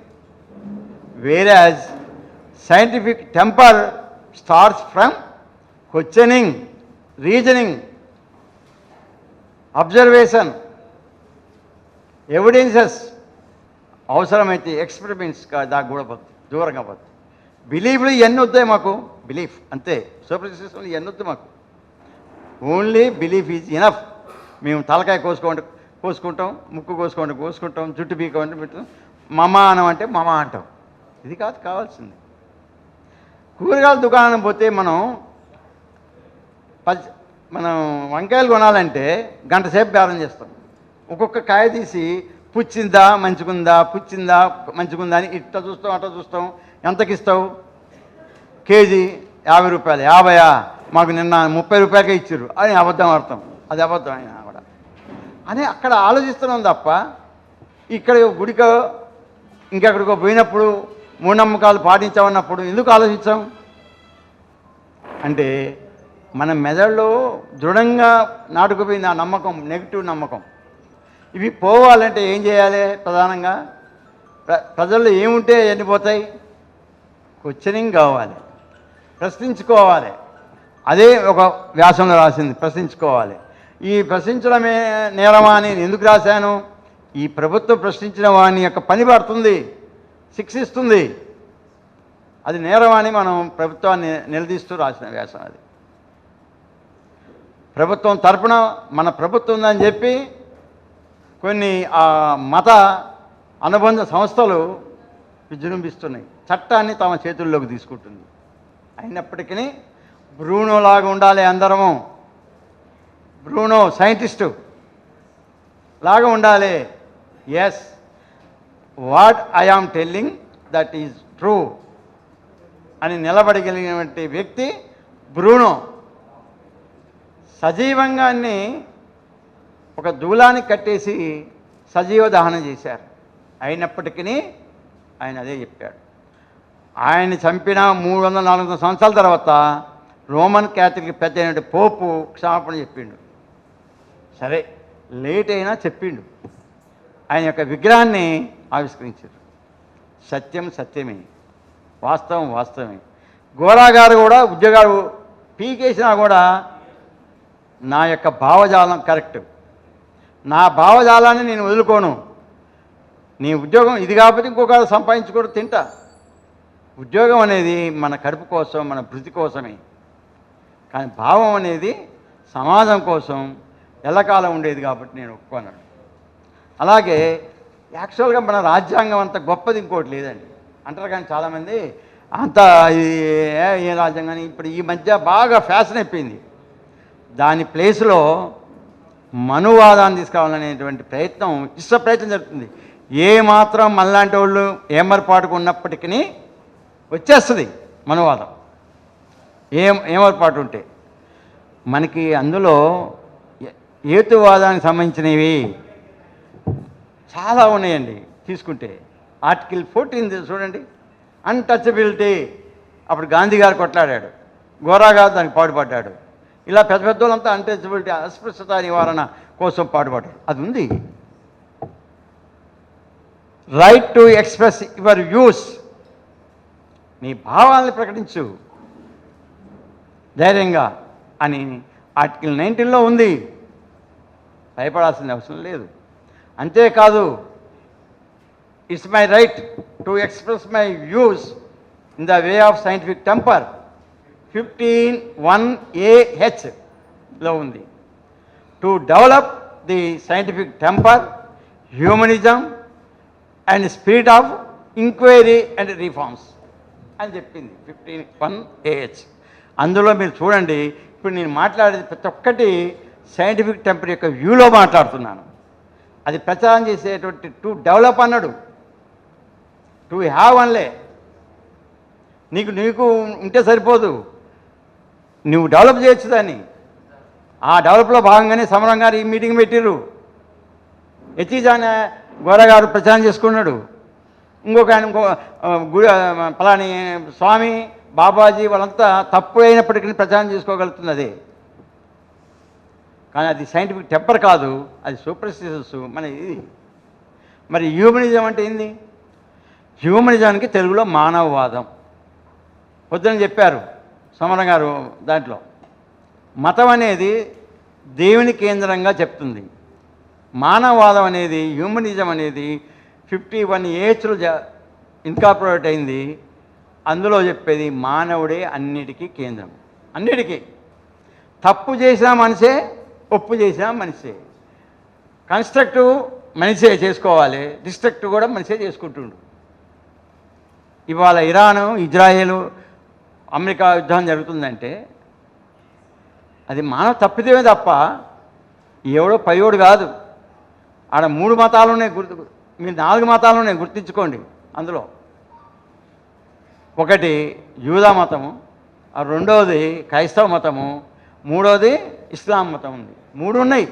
Whereas scientific temper starts from questioning, reasoning, observation, evidences, అవసరమైతే ఎక్స్పెరిమెంట్స్ దాకా కూడా పోతుంది, దూరంగా పోతుంది. బిలీఫ్లు ఇవన్నీ వద్దాయి మాకు, బిలీఫ్ అంతే. సూపర్స్టిషన్లు ఇవన్నీ వద్దు మాకు. Only belief is enough. మేము తలకాయ కోసుకుంటాం, ముక్కు కోసుకుంటాం, జుట్టు పీకోండి పెట్టుతాం, మమ అనం అంటే మమ అంటాం. ఇది కాదు కావాల్సింది. కూరగాయల దుకాణం పోతే మనం వంకాయలు కొనాలంటే గంట సేపు బేరం చేస్తాం. ఒక్కొక్క కాయ తీసి పుచ్చిందా మంచిగుందా అని ఇట్లా చూస్తాం, అట్లా చూస్తాం. ఎంతకి ఇస్తావు? కేజీ 50 రూపాయలు. 50 మాకు నిన్న 30 రూపాయలకే ఇచ్చారు అని అబద్ధం ఆడతాం. అది అబద్ధం అయినా కూడా అని అక్కడ ఆలోచిస్తున్నాం తప్ప, ఇక్కడ గుడికో ఇంకెక్కడికో పోయినప్పుడు మూఢనమ్మకాలు పాటించామన్నప్పుడు ఎందుకు ఆలోచించాం అంటే, మన మెదడులో దృఢంగా నాటుకుపోయింది ఆ నమ్మకం, నెగిటివ్ నమ్మకం. ఇవి పోవాలంటే ఏం చేయాలి? ప్రధానంగా ప్రజల్లో ఏముంటే ఎన్ని పోతాయి? క్వశ్చనింగ్ కావాలి, ప్రశ్నించుకోవాలి. అదే ఒక వ్యాసంలో రాసింది, ప్రశ్నించుకోవాలి. ఈ ప్రశ్నించడమే నేరమా అని ఎందుకు రాశాను? ఈ ప్రభుత్వం ప్రశ్నించిన వాని యొక్క పని పడుతుంది, శిక్షిస్తుంది. అది నేరమని మనం ప్రభుత్వాన్ని నిలదీస్తూ రాసిన వ్యాసం అది. ప్రభుత్వం తరపున మన ప్రభుత్వం ఉందని చెప్పి కొన్ని మత అనుబంధ సంస్థలు విజృంభిస్తున్నాయి, చట్టాన్ని తమ చేతుల్లోకి తీసుకుంటుంది. అయినప్పటికీ బ్రూనోలాగా ఉండాలి అందరము. బ్రూనో సైంటిస్టు లాగా ఉండాలి. Yes, what I am telling that is true అని నిలబడగలిగినటువంటి వ్యక్తి బ్రూనో. సజీవంగాన్ని ఒక దూలానికి కట్టేసి సజీవ దహనం చేశారు. అయినప్పటికీ ఆయన అదే చెప్పాడు. ఆయన్ని చంపిన 300-400 సంవత్సరాల తర్వాత రోమన్ క్యాథలిక్ పెద్ద అయినటువంటి పోపు క్షమాపణ చెప్పిండు. సరే, లేట్ అయినా చెప్పిండు. ఆయన యొక్క విగ్రహాన్ని ఆవిష్కరించారు. సత్యం సత్యమే, వాస్తవం వాస్తవమే. గోరా గారు కూడా ఉద్యోగాలు పీకేసినా కూడా నా యొక్క భావజాలం కరెక్ట్, నా భావజాలాన్ని నేను వదులుకోను. నీ ఉద్యోగం ఇది కాకపోతే ఇంకొక సంపాదించుకోవడం తింటా. ఉద్యోగం అనేది మన కడుపు కోసం, మన భృతి కోసమే. కానీ భావం అనేది సమాజం కోసం ఎల్లకాలం ఉండేది కాబట్టి నేను ఒప్పుకున్నాను. అలాగే యాక్చువల్గా మన రాజ్యాంగం అంత గొప్పది ఇంకోటి లేదండి అంటారు. కానీ చాలామంది అంత ఏ రాజ్యాంగాన్ని ఇప్పుడు ఈ మధ్య బాగా ఫ్యాషన్ అయిపోయింది. దాని ప్లేస్లో మనువాదాన్ని తీసుకురావాలనేటువంటి ప్రయత్నం, ప్రయత్నం జరుగుతుంది. ఏ మాత్రం మనలాంటి వాళ్ళు ఏమరపాటుకు ఉన్నప్పటికీ వచ్చేస్తుంది మనువాదం. ఏమరపాటు ఉంటే మనకి అందులో హేతువాదానికి సంబంధించినవి చాలా ఉన్నాయండి. తీసుకుంటే ఆర్టికల్ 14 చూడండి, అన్టచబిలిటీ. అప్పుడు గాంధీ గారు కొట్లాడాడు, గోరా గారు దానికి పాటుపడ్డాడు. ఇలా పెద్ద పెద్దోళ్ళంతా అన్టచబిలిటీ, అస్పృశ్యత నివారణ కోసం పాటుపడ్డారు. అది ఉంది. Right to express your views, నీ భావాలను ప్రకటించు ధైర్యంగా అని ఆర్టికల్ 19లో ఉంది. భయపడాల్సిన అవసరం లేదు. అంతేకాదు, it's my right to express my views in the way of scientific temper 15(1)(a)(h) ఉంది. To develop the scientific temper, humanism and spirit of enquiry and reforms అని చెప్పింది 15(1)(a)(h). అందులో మీరు చూడండి, ఇప్పుడు నేను మాట్లాడేది ప్రతి ఒక్కటి సైంటిఫిక్ టెంపర్ యొక్క వ్యూలో మాట్లాడుతున్నాను. అది ప్రచారం చేసేటువంటి టు డెవలప్ అన్నాడు, టు హ్యావ్ అనలే. నీకు ఉంటే సరిపోదు, నువ్వు డెవలప్ చేయొచ్చు దాన్ని. ఆ డెవలప్లో భాగంగానే సమరం గారు ఈ మీటింగ్ పెట్టిర్రు. ఎత్తిజానే గోరా గారు ప్రచారం చేసుకున్నాడు. ఇంకొక ఆయన పలాని స్వామి, బాబాజీ వాళ్ళంతా తప్పు అయినప్పటికీ ప్రచారం చేసుకోగలుగుతుంది. అదే కానీ అది సైంటిఫిక్ టెంపర్ కాదు, అది సూపర్స్టిషియస్ మన ఇది. మరి హ్యూమనిజం అంటే ఏంది? హ్యూమనిజానికి తెలుగులో మానవవాదం. పొద్దున చెప్పారు సమరం గారు దాంట్లో, మతం అనేది దేవుని కేంద్రంగా చెప్తుంది. మానవవాదం అనేది, హ్యూమనిజం అనేది 51 ఏజ్లో ఇన్కార్పొరేట్ అయింది. అందులో చెప్పేది మానవుడే అన్నిటికీ కేంద్రం. అన్నిటికీ తప్పు చేసిన మనిషే, ఒప్పు చేసిన మనిషే. కన్స్ట్రక్టివ్ మనిషే చేసుకోవాలి, డిస్ట్రక్టివ్ కూడా మనిషే చేసుకుంటుండు. ఇవాళ ఇరాను, ఇజ్రాయేలు, అమెరికా యుద్ధం జరుగుతుందంటే అది మానవ తప్పిదమే తప్ప ఎవడో పయ్యోడు కాదు. ఆడ 3 మతాలు ఉన్నాయి, మీరు 4 మతాలు ఉన్నాయి గుర్తించుకోండి. అందులో ఒకటి యూదా మతము, రెండవది క్రైస్తవ మతము, మూడవది ఇస్లాం మతం ఉంది. 3 ఉన్నాయి.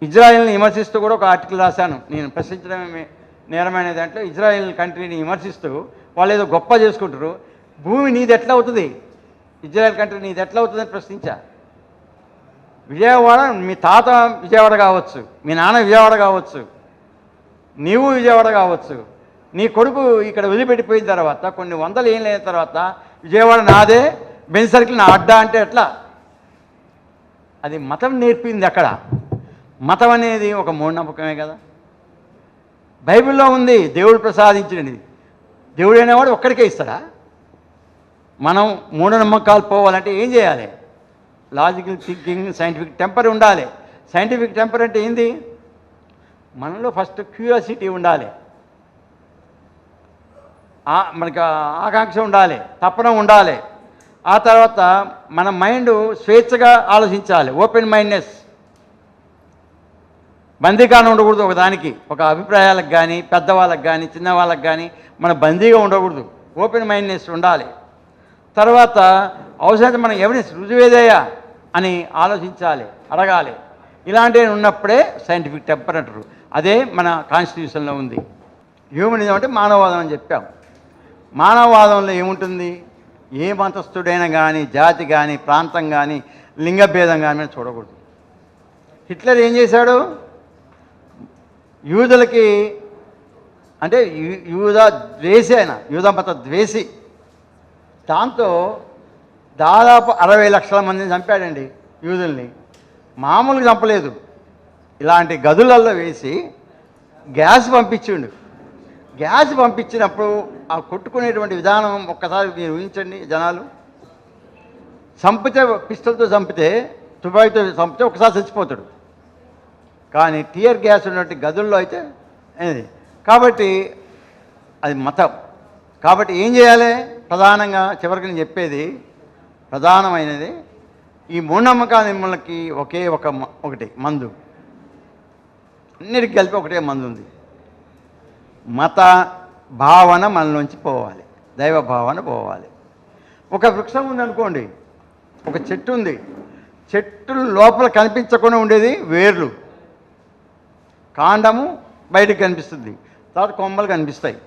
ఇజ్రాయెల్ని విమర్శిస్తూ కూడా ఒక ఆర్టికల్ రాశాను నేను. ప్రశ్నించడమే నేరమైన దాంట్లో ఇజ్రాయెల్ కంట్రీని విమర్శిస్తూ వాళ్ళు ఏదో గొప్ప చేసుకుంటారు. భూమి నీది ఎట్లా అవుతుంది, ఇజ్రాయెల్ కంట్రీ నీది ఎట్లా అవుతుందని ప్రశ్నించా. విజయవాడ, మీ తాత విజయవాడ కావచ్చు, మీ నాన్న విజయవాడ కావచ్చు, నీవు విజయవాడ కావచ్చు. నీ కొడుకు ఇక్కడ వదిలిపెట్టిపోయిన తర్వాత కొన్ని 100 ఏళ్ళు అయిన తర్వాత విజయవాడ నాదే, బెంజ్ సర్కిల్ నా అడ్డా అంటే ఎట్లా? అది మతం నేర్పింది. అక్కడ మతం అనేది ఒక మూఢనమ్మకమే కదా. బైబిల్లో ఉంది దేవుడు ప్రసాదించినది. దేవుడు అనేవాడు ఒక్కడికే ఇస్తాడా? మనం మూఢనమ్మకాలు పోవాలంటే ఏం చేయాలి? లాజికల్ థింకింగ్, సైంటిఫిక్ టెంపర్ ఉండాలి. సైంటిఫిక్ టెంపర్ అంటే ఏంది? మనలో ఫస్ట్ క్యూరియాసిటీ ఉండాలి, మనకి ఆకాంక్ష ఉండాలి, తపన ఉండాలి. ఆ తర్వాత మన మైండ్ స్వేచ్ఛగా ఆలోచించాలి, ఓపెన్ మైండ్నెస్. బందీగానే ఉండకూడదు ఒకదానికి, ఒక అభిప్రాయాలకు కానీ, పెద్దవాళ్ళకి కానీ, చిన్నవాళ్ళకి కానీ మన బందీగా ఉండకూడదు. ఓపెన్ మైండ్నెస్ ఉండాలి. తర్వాత అవసరం మనం ఎవిడెన్స్ రుజువేదయ్యా అని ఆలోచించాలి, అడగాలి. ఇలాంటివి ఉన్నప్పుడే సైంటిఫిక్ టెంపర్ అంటారు. అదే మన కాన్స్టిట్యూషన్లో ఉంది. హ్యూమనిజం అంటే మానవవాదం అని చెప్పాం. మానవవాదంలో ఏముంటుంది? ఏ మతస్థుడైనా కానీ, జాతి కానీ, ప్రాంతం కానీ, లింగభేదం కానీ చూడకూడదు. హిట్లర్ ఏం చేశాడు? యూదులకి అంటే యూదా ద్వేషి, ఆయన యూదా మత ద్వేషి. దాంతో దాదాపు 60 లక్షల మందిని చంపాడండి యూదుల్ని. మామూలుగా చంపలేదు, ఇలాంటి గదులలో వేసి గ్యాస్ పంపించిండు. గ్యాస్ పంపించినప్పుడు ఆ కొట్టుకునేటువంటి విధానం ఒక్కసారి మీరు ఊహించండి. జనాలు చంపితే, పిస్టల్తో చంపితే, తుపాకీతో చంపితే ఒకసారి చచ్చిపోతాడు. కానీ టియర్ గ్యాస్ ఉన్నట్టు గదుల్లో అయితే అనేది. కాబట్టి అది మతం. కాబట్టి ఏం చేయాలి? ప్రధానంగా చివరికి నేను చెప్పేది ప్రధానమైనది, ఈ మూఢనమ్మకాల నిర్మూలనకి ఒకటి మందు. అన్నిటికీ కలిపి ఒకటే మందు ఉంది. మత భావన మనలోంచి పోవాలి, దైవ భావన పోవాలి. ఒక వృక్షం ఉందనుకోండి, ఒక చెట్టు ఉంది. చెట్టు లోపల కనిపించకుండా ఉండేది వేర్లు, కాండము బయటకు కనిపిస్తుంది, తర్వాత కొమ్మలు కనిపిస్తాయి.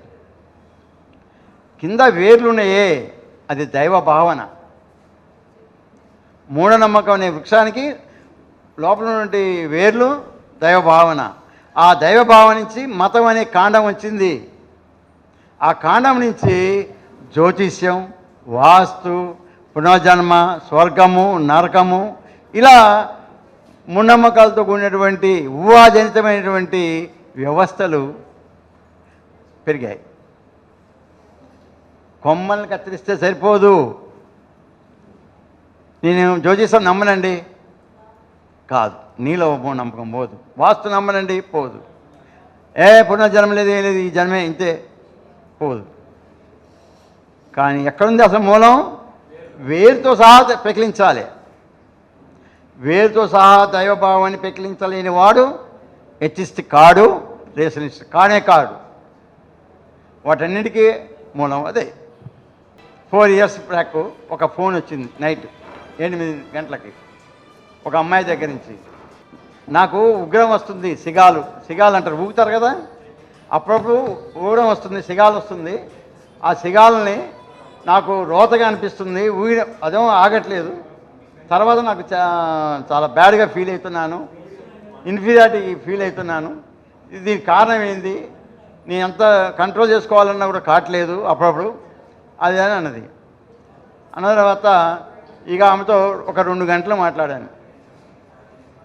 కింద వేర్లు ఉన్నాయే, అది దైవ భావన. మూఢనమ్మకం అనే వృక్షానికి లోపల ఉన్నటువంటి వేర్లు దైవ భావన. ఆ దైవ భావన నుంచి మతం అనే కాండం వచ్చింది. ఆ కాండం నుంచి జ్యోతిష్యం, వాస్తు, పునర్జన్మ, స్వర్గము, నరకము, ఇలా మూఢనమ్మకాలతో కూడినటువంటి ఊహాజనితమైనటువంటి వ్యవస్థలు పెరిగాయి. కొమ్మల్ని కత్తిరిస్తే సరిపోదు. నేను జ్యోతిషం నమ్మనండి కాదు, నీలో నమ్మకం పోదు. వాస్తు నమ్మనండి పోదు. పునర్జన్మ లేదు, ఏం లేదు, ఈ జన్మే ఇంతే పోదు. కానీ ఎక్కడుంది అసలు మూలం? వేరుతో సహా పెకిలించాలి. వేరుతో సహా దైవభావాన్ని పెకిలించలేని వాడు ఎథిస్ట్ కాడు, రేషనిస్ట్ కానే కాడు. వాటన్నిటికీ మూలం అదే. 4 ఇయర్స్ బ్యాక్ ఒక ఫోన్ వచ్చింది నైట్ 8 గంటలకి ఒక అమ్మాయి దగ్గర నుంచి. నాకు ఉగ్రం వస్తుంది, సిగాలు అంటారు, ఊగుతారు కదా, అప్పుడప్పుడు ఊగడం వస్తుంది, సిగాలు వస్తుంది. ఆ సిగాలని నాకు రోతగా అనిపిస్తుంది, అదేమో ఆగట్లేదు. తర్వాత నాకు చాలా బ్యాడ్గా ఫీల్ అవుతున్నాను, ఇన్ఫీరియారిటీ ఫీల్ అవుతున్నాను. దీనికి కారణం ఏంది, నేను ఎంత కంట్రోల్ చేసుకోవాలన్నా కూడా కావట్లేదు అప్పుడప్పుడు అది అని అన్నది. అన్న తర్వాత ఇక ఆమెతో ఒక 2 గంటలు మాట్లాడాను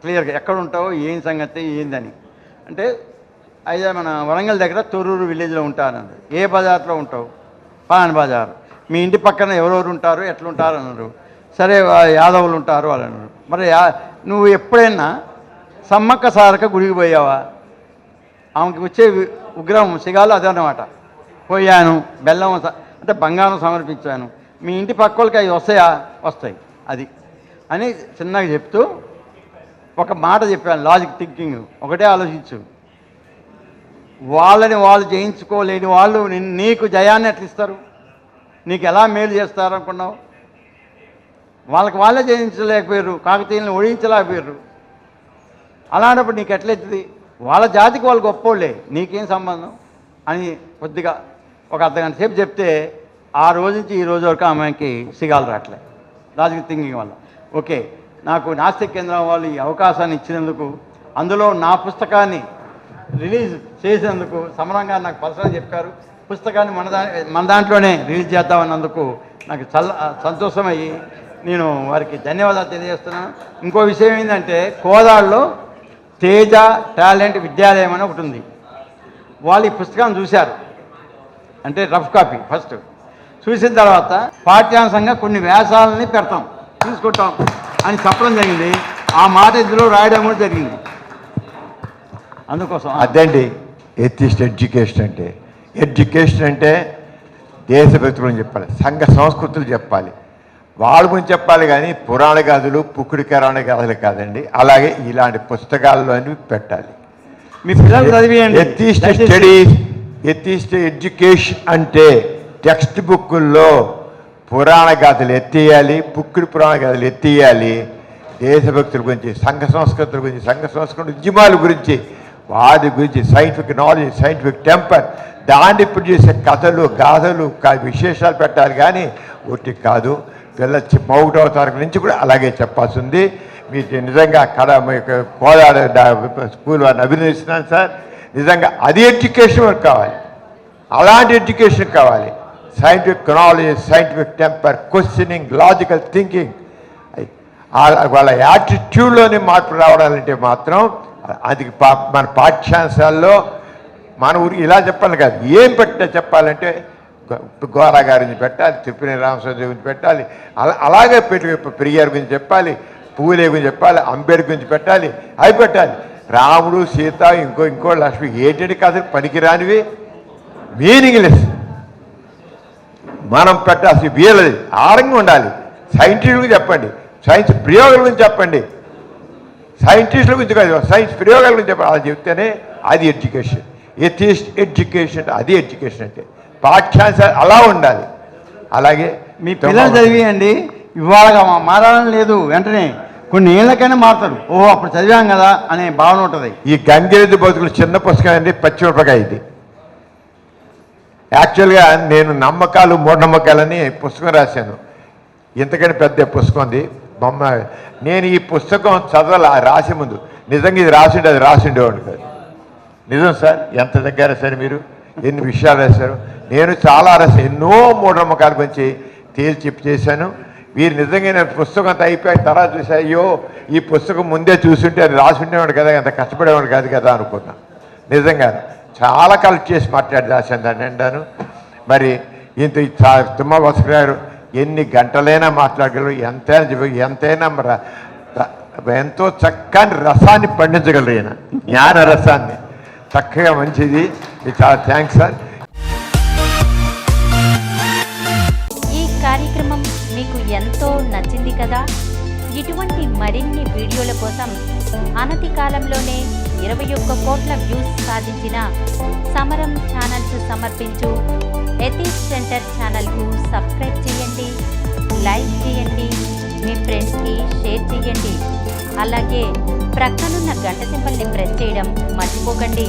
క్లియర్గా, ఎక్కడ ఉంటావు, ఏం సంగతి ఏందని. అంటే అయితే మన వరంగల్ దగ్గర తొర్రూరు విలేజ్లో ఉంటానన్నారు. ఏ బజార్లో ఉంటావు, పలానా బజార్. మీ ఇంటి పక్కన ఎవరెవరు ఉంటారు, ఎట్లుంటారు అన్నారు. సరే యాదవులు ఉంటారు వాళ్ళు అన్నారు. మరి నువ్వు ఎప్పుడైనా సమ్మక్క సారక్క గుడికి పోయావా? ఆమెకి వచ్చే ఉగ్రహం సిగాలు అదే అన్నమాట. పోయాను, బెల్లం అంటే బంగారం సమర్పించాను. మీ ఇంటి పక్క వాళ్ళకి అవి వస్తాయా? వస్తాయి. అది అని చిన్నగా చెప్తూ ఒక మాట చెప్పాను, లాజిక్ థింకింగ్. ఒకటే ఆలోచించు, వాళ్ళని వాళ్ళు జయించుకోలేని వాళ్ళు నీకు జయాన్ని ఎట్లా ఇస్తారు, నీకు ఎలా మేలు చేస్తారు అనుకున్నావు? వాళ్ళకి వాళ్ళే జయించలేకపోయారు, కాకతీయులను ఓడించలేకపోయారు. అలాంటప్పుడు నీకు ఎట్లయితుంది? వాళ్ళ జాతికి వాళ్ళు గొప్పోళ్ళే, నీకేం సంబంధం అని కొద్దిగా ఒక అర్ధగంట సేపు చెప్తే ఆ రోజు నుంచి ఈ రోజు వరకు ఆమెకి సిగాలు రావట్లే లాజిక్ థింకింగ్ వల్ల. ఓకే, నాకు నాస్తిక్ కేంద్రం వాళ్ళు ఈ అవకాశాన్ని ఇచ్చినందుకు, అందులో నా పుస్తకాన్ని రిలీజ్ చేసినందుకు సమరంగా నాకు పర్సనల్ చెప్పారు. పుస్తకాన్ని మన దాంట్లోనే రిలీజ్ చేద్దామన్నందుకు నాకు చాలా సంతోషమయ్యి నేను వారికి ధన్యవాదాలు తెలియజేస్తున్నాను. ఇంకో విషయం ఏంటంటే, కోదాడలో తేజ టాలెంట్ విద్యాలయం అని ఒకటి ఉంది. వాళ్ళు ఈ పుస్తకాన్ని చూశారు, అంటే రఫ్ కాపీ ఫస్ట్ చూసిన తర్వాత పాఠ్యాంశంగా కొన్ని వ్యాసాలని పెడతాం, తీసుకుంటాం అని చెప్పడం జరిగింది. ఆ మాట ఇందులో రాయడం కూడా జరిగింది. అందుకోసం అదండి ఎథిస్ట్ ఎడ్యుకేషన్ అంటే. ఎడ్యుకేషన్ అంటే దేశభక్తులు అని చెప్పాలి, సంఘ సంస్కృతులు చెప్పాలి, వాళ్ళ గురించి చెప్పాలి. కానీ పురాణ గాథలు, పుక్కుడి కరాణ గాథలు కాదండి. అలాగే ఇలాంటి పుస్తకాల్లోని పెట్టాలి. మీ పిల్లలు చదివేయండి. ఎథిస్ట్ స్టడీస్, ఎథిస్ట్ ఎడ్యుకేషన్ అంటే టెక్స్ట్ బుక్కుల్లో పురాణ గాథలు ఎత్తేయాలి, పుక్కుడి పురాణ గాథలు ఎత్తేయాలి. దేశభక్తుల గురించి, సంఘ సంస్కృతుల గురించి, సంఘ సంస్కృతి ఉద్యమాల గురించి, వాటి గురించి సైంటిఫిక్ నాలెడ్జ్, సైంటిఫిక్ టెంపర్, దాన్ని ఇప్పుడు చేసే కథలు, గాథలు, విశేషాలు పెట్టాలి. కానీ ఒకటి కాదు, పిల్ల 1వ తరగతి నుంచి కూడా అలాగే చెప్పాల్సి ఉంది. మీకు నిజంగా కోదాడ స్కూల్ వారిని అభినందిస్తున్నాను సార్. నిజంగా అది ఎడ్యుకేషన్ వర్క్ కావాలి, అలాంటి ఎడ్యుకేషన్ కావాలి. Scientific knowledge, scientific temper, questioning, logical thinking, వాళ్ళ యాటిట్యూడ్లోనే మార్పు రావడాలంటే మాత్రం అది మన పాఠ్యాంశాల్లో మన ఊరికి ఇలా చెప్పాలి కాదు, ఏం పెట్టా చెప్పాలంటే గోరా గారిని పెట్టాలి, తిప్పిని రామచంద్ర గురించి పెట్టాలి, అలాగే పెరియార్ గురించి చెప్పాలి, పూలే గురించి చెప్పాలి, అంబేద్కర్ గురించి పెట్టాలి, అవి పెట్టాలి. రాముడు, సీత, ఇంకో లక్ష్మి ఏంటంటే కథలు పనికిరానివి, మీనింగ్లెస్. మనం పెట్టాల్సి వీళ్ళది ఆరంగా ఉండాలి. సైంటిస్టులకు చెప్పండి, సైన్స్ ప్రయోగాల గురించి చెప్పండి, సైంటిస్టుల గురించి కాదు, సైన్స్ ప్రయోగాల గురించి చెప్పండి. అలా చెప్తేనే అది ఎడ్యుకేషన్. ఎథిస్ట్ ఎడ్యుకేషన్ అది ఎడ్యుకేషన్ అంటే పాఠ్యాంశాలు అలా ఉండాలి. అలాగే మీ పిల్లలు చదివేయండి. ఇవాళగా మారాలని లేదు, వెంటనే కొన్ని ఏళ్ళకైనా మారుతారు. ఓహో అప్పుడు చదివాం కదా అనే భావన ఉంటుంది. ఈ గంగిరెద్దు బతుకులు చిన్న పుస్తకం అండి, పచ్చిమిరపకాయ. ఇది యాక్చువల్గా నేను నమ్మకాలు మూఢనమ్మకాలని పుస్తకం రాశాను. ఇంతకని పెద్ద పుస్తకం ఉంది, బొమ్మ. నేను ఈ పుస్తకం రాసే ముందు నిజంగా ఇది రాసిండే, అది రాసిండేవాడు కాదు. నిజం సార్, ఎంత దగ్గర సార్ మీరు ఎన్ని విషయాలు రాశారు. నేను చాలా రాశాను, ఎన్నో మూఢనమ్మకాల గురించి తేల్చి చేశాను. వీరు నిజంగా నేను పుస్తకం అంతా అయిపోయిన తర్వాత చూసా, అయ్యో ఈ పుస్తకం ముందే చూస్తుంటే అది రాసి ఉండేవాడు కదా, అంత కష్టపడేవాడు కాదు కదా అనుకున్నా. నిజంగా చాలా కలెక్ట్ చేసి రాశాను దాన్ని అంటాను. మరి ఇంత తుమ్మ భాస్కర్ గారు ఎన్ని గంటలైనా మాట్లాడగలరు, ఎంతైనా ఎంతో చక్కని రసాన్ని పండించగలరు. ఈయన జ్ఞాన రసాన్ని చక్కగా మంచిది. చాలా థ్యాంక్స్ సార్. ఈ కార్యక్రమం మీకు ఎంతో నచ్చింది కదా. ఇటువంటి మరిన్ని వీడియోల కోసం అనతి కాలంలోనే 21 కోట్ల వ్యూస్ సాధించిన సమరం ఛానల్స్ సమర్పించు ఎథిక్స్ సెంటర్ ఛానల్కు సబ్స్క్రైబ్ చేయండి, లైక్ చేయండి, మీ ఫ్రెండ్స్కి షేర్ చేయండి. అలాగే ప్రక్కనున్న గంట సింబల్ని ప్రెస్ చేయడం మర్చిపోకండి.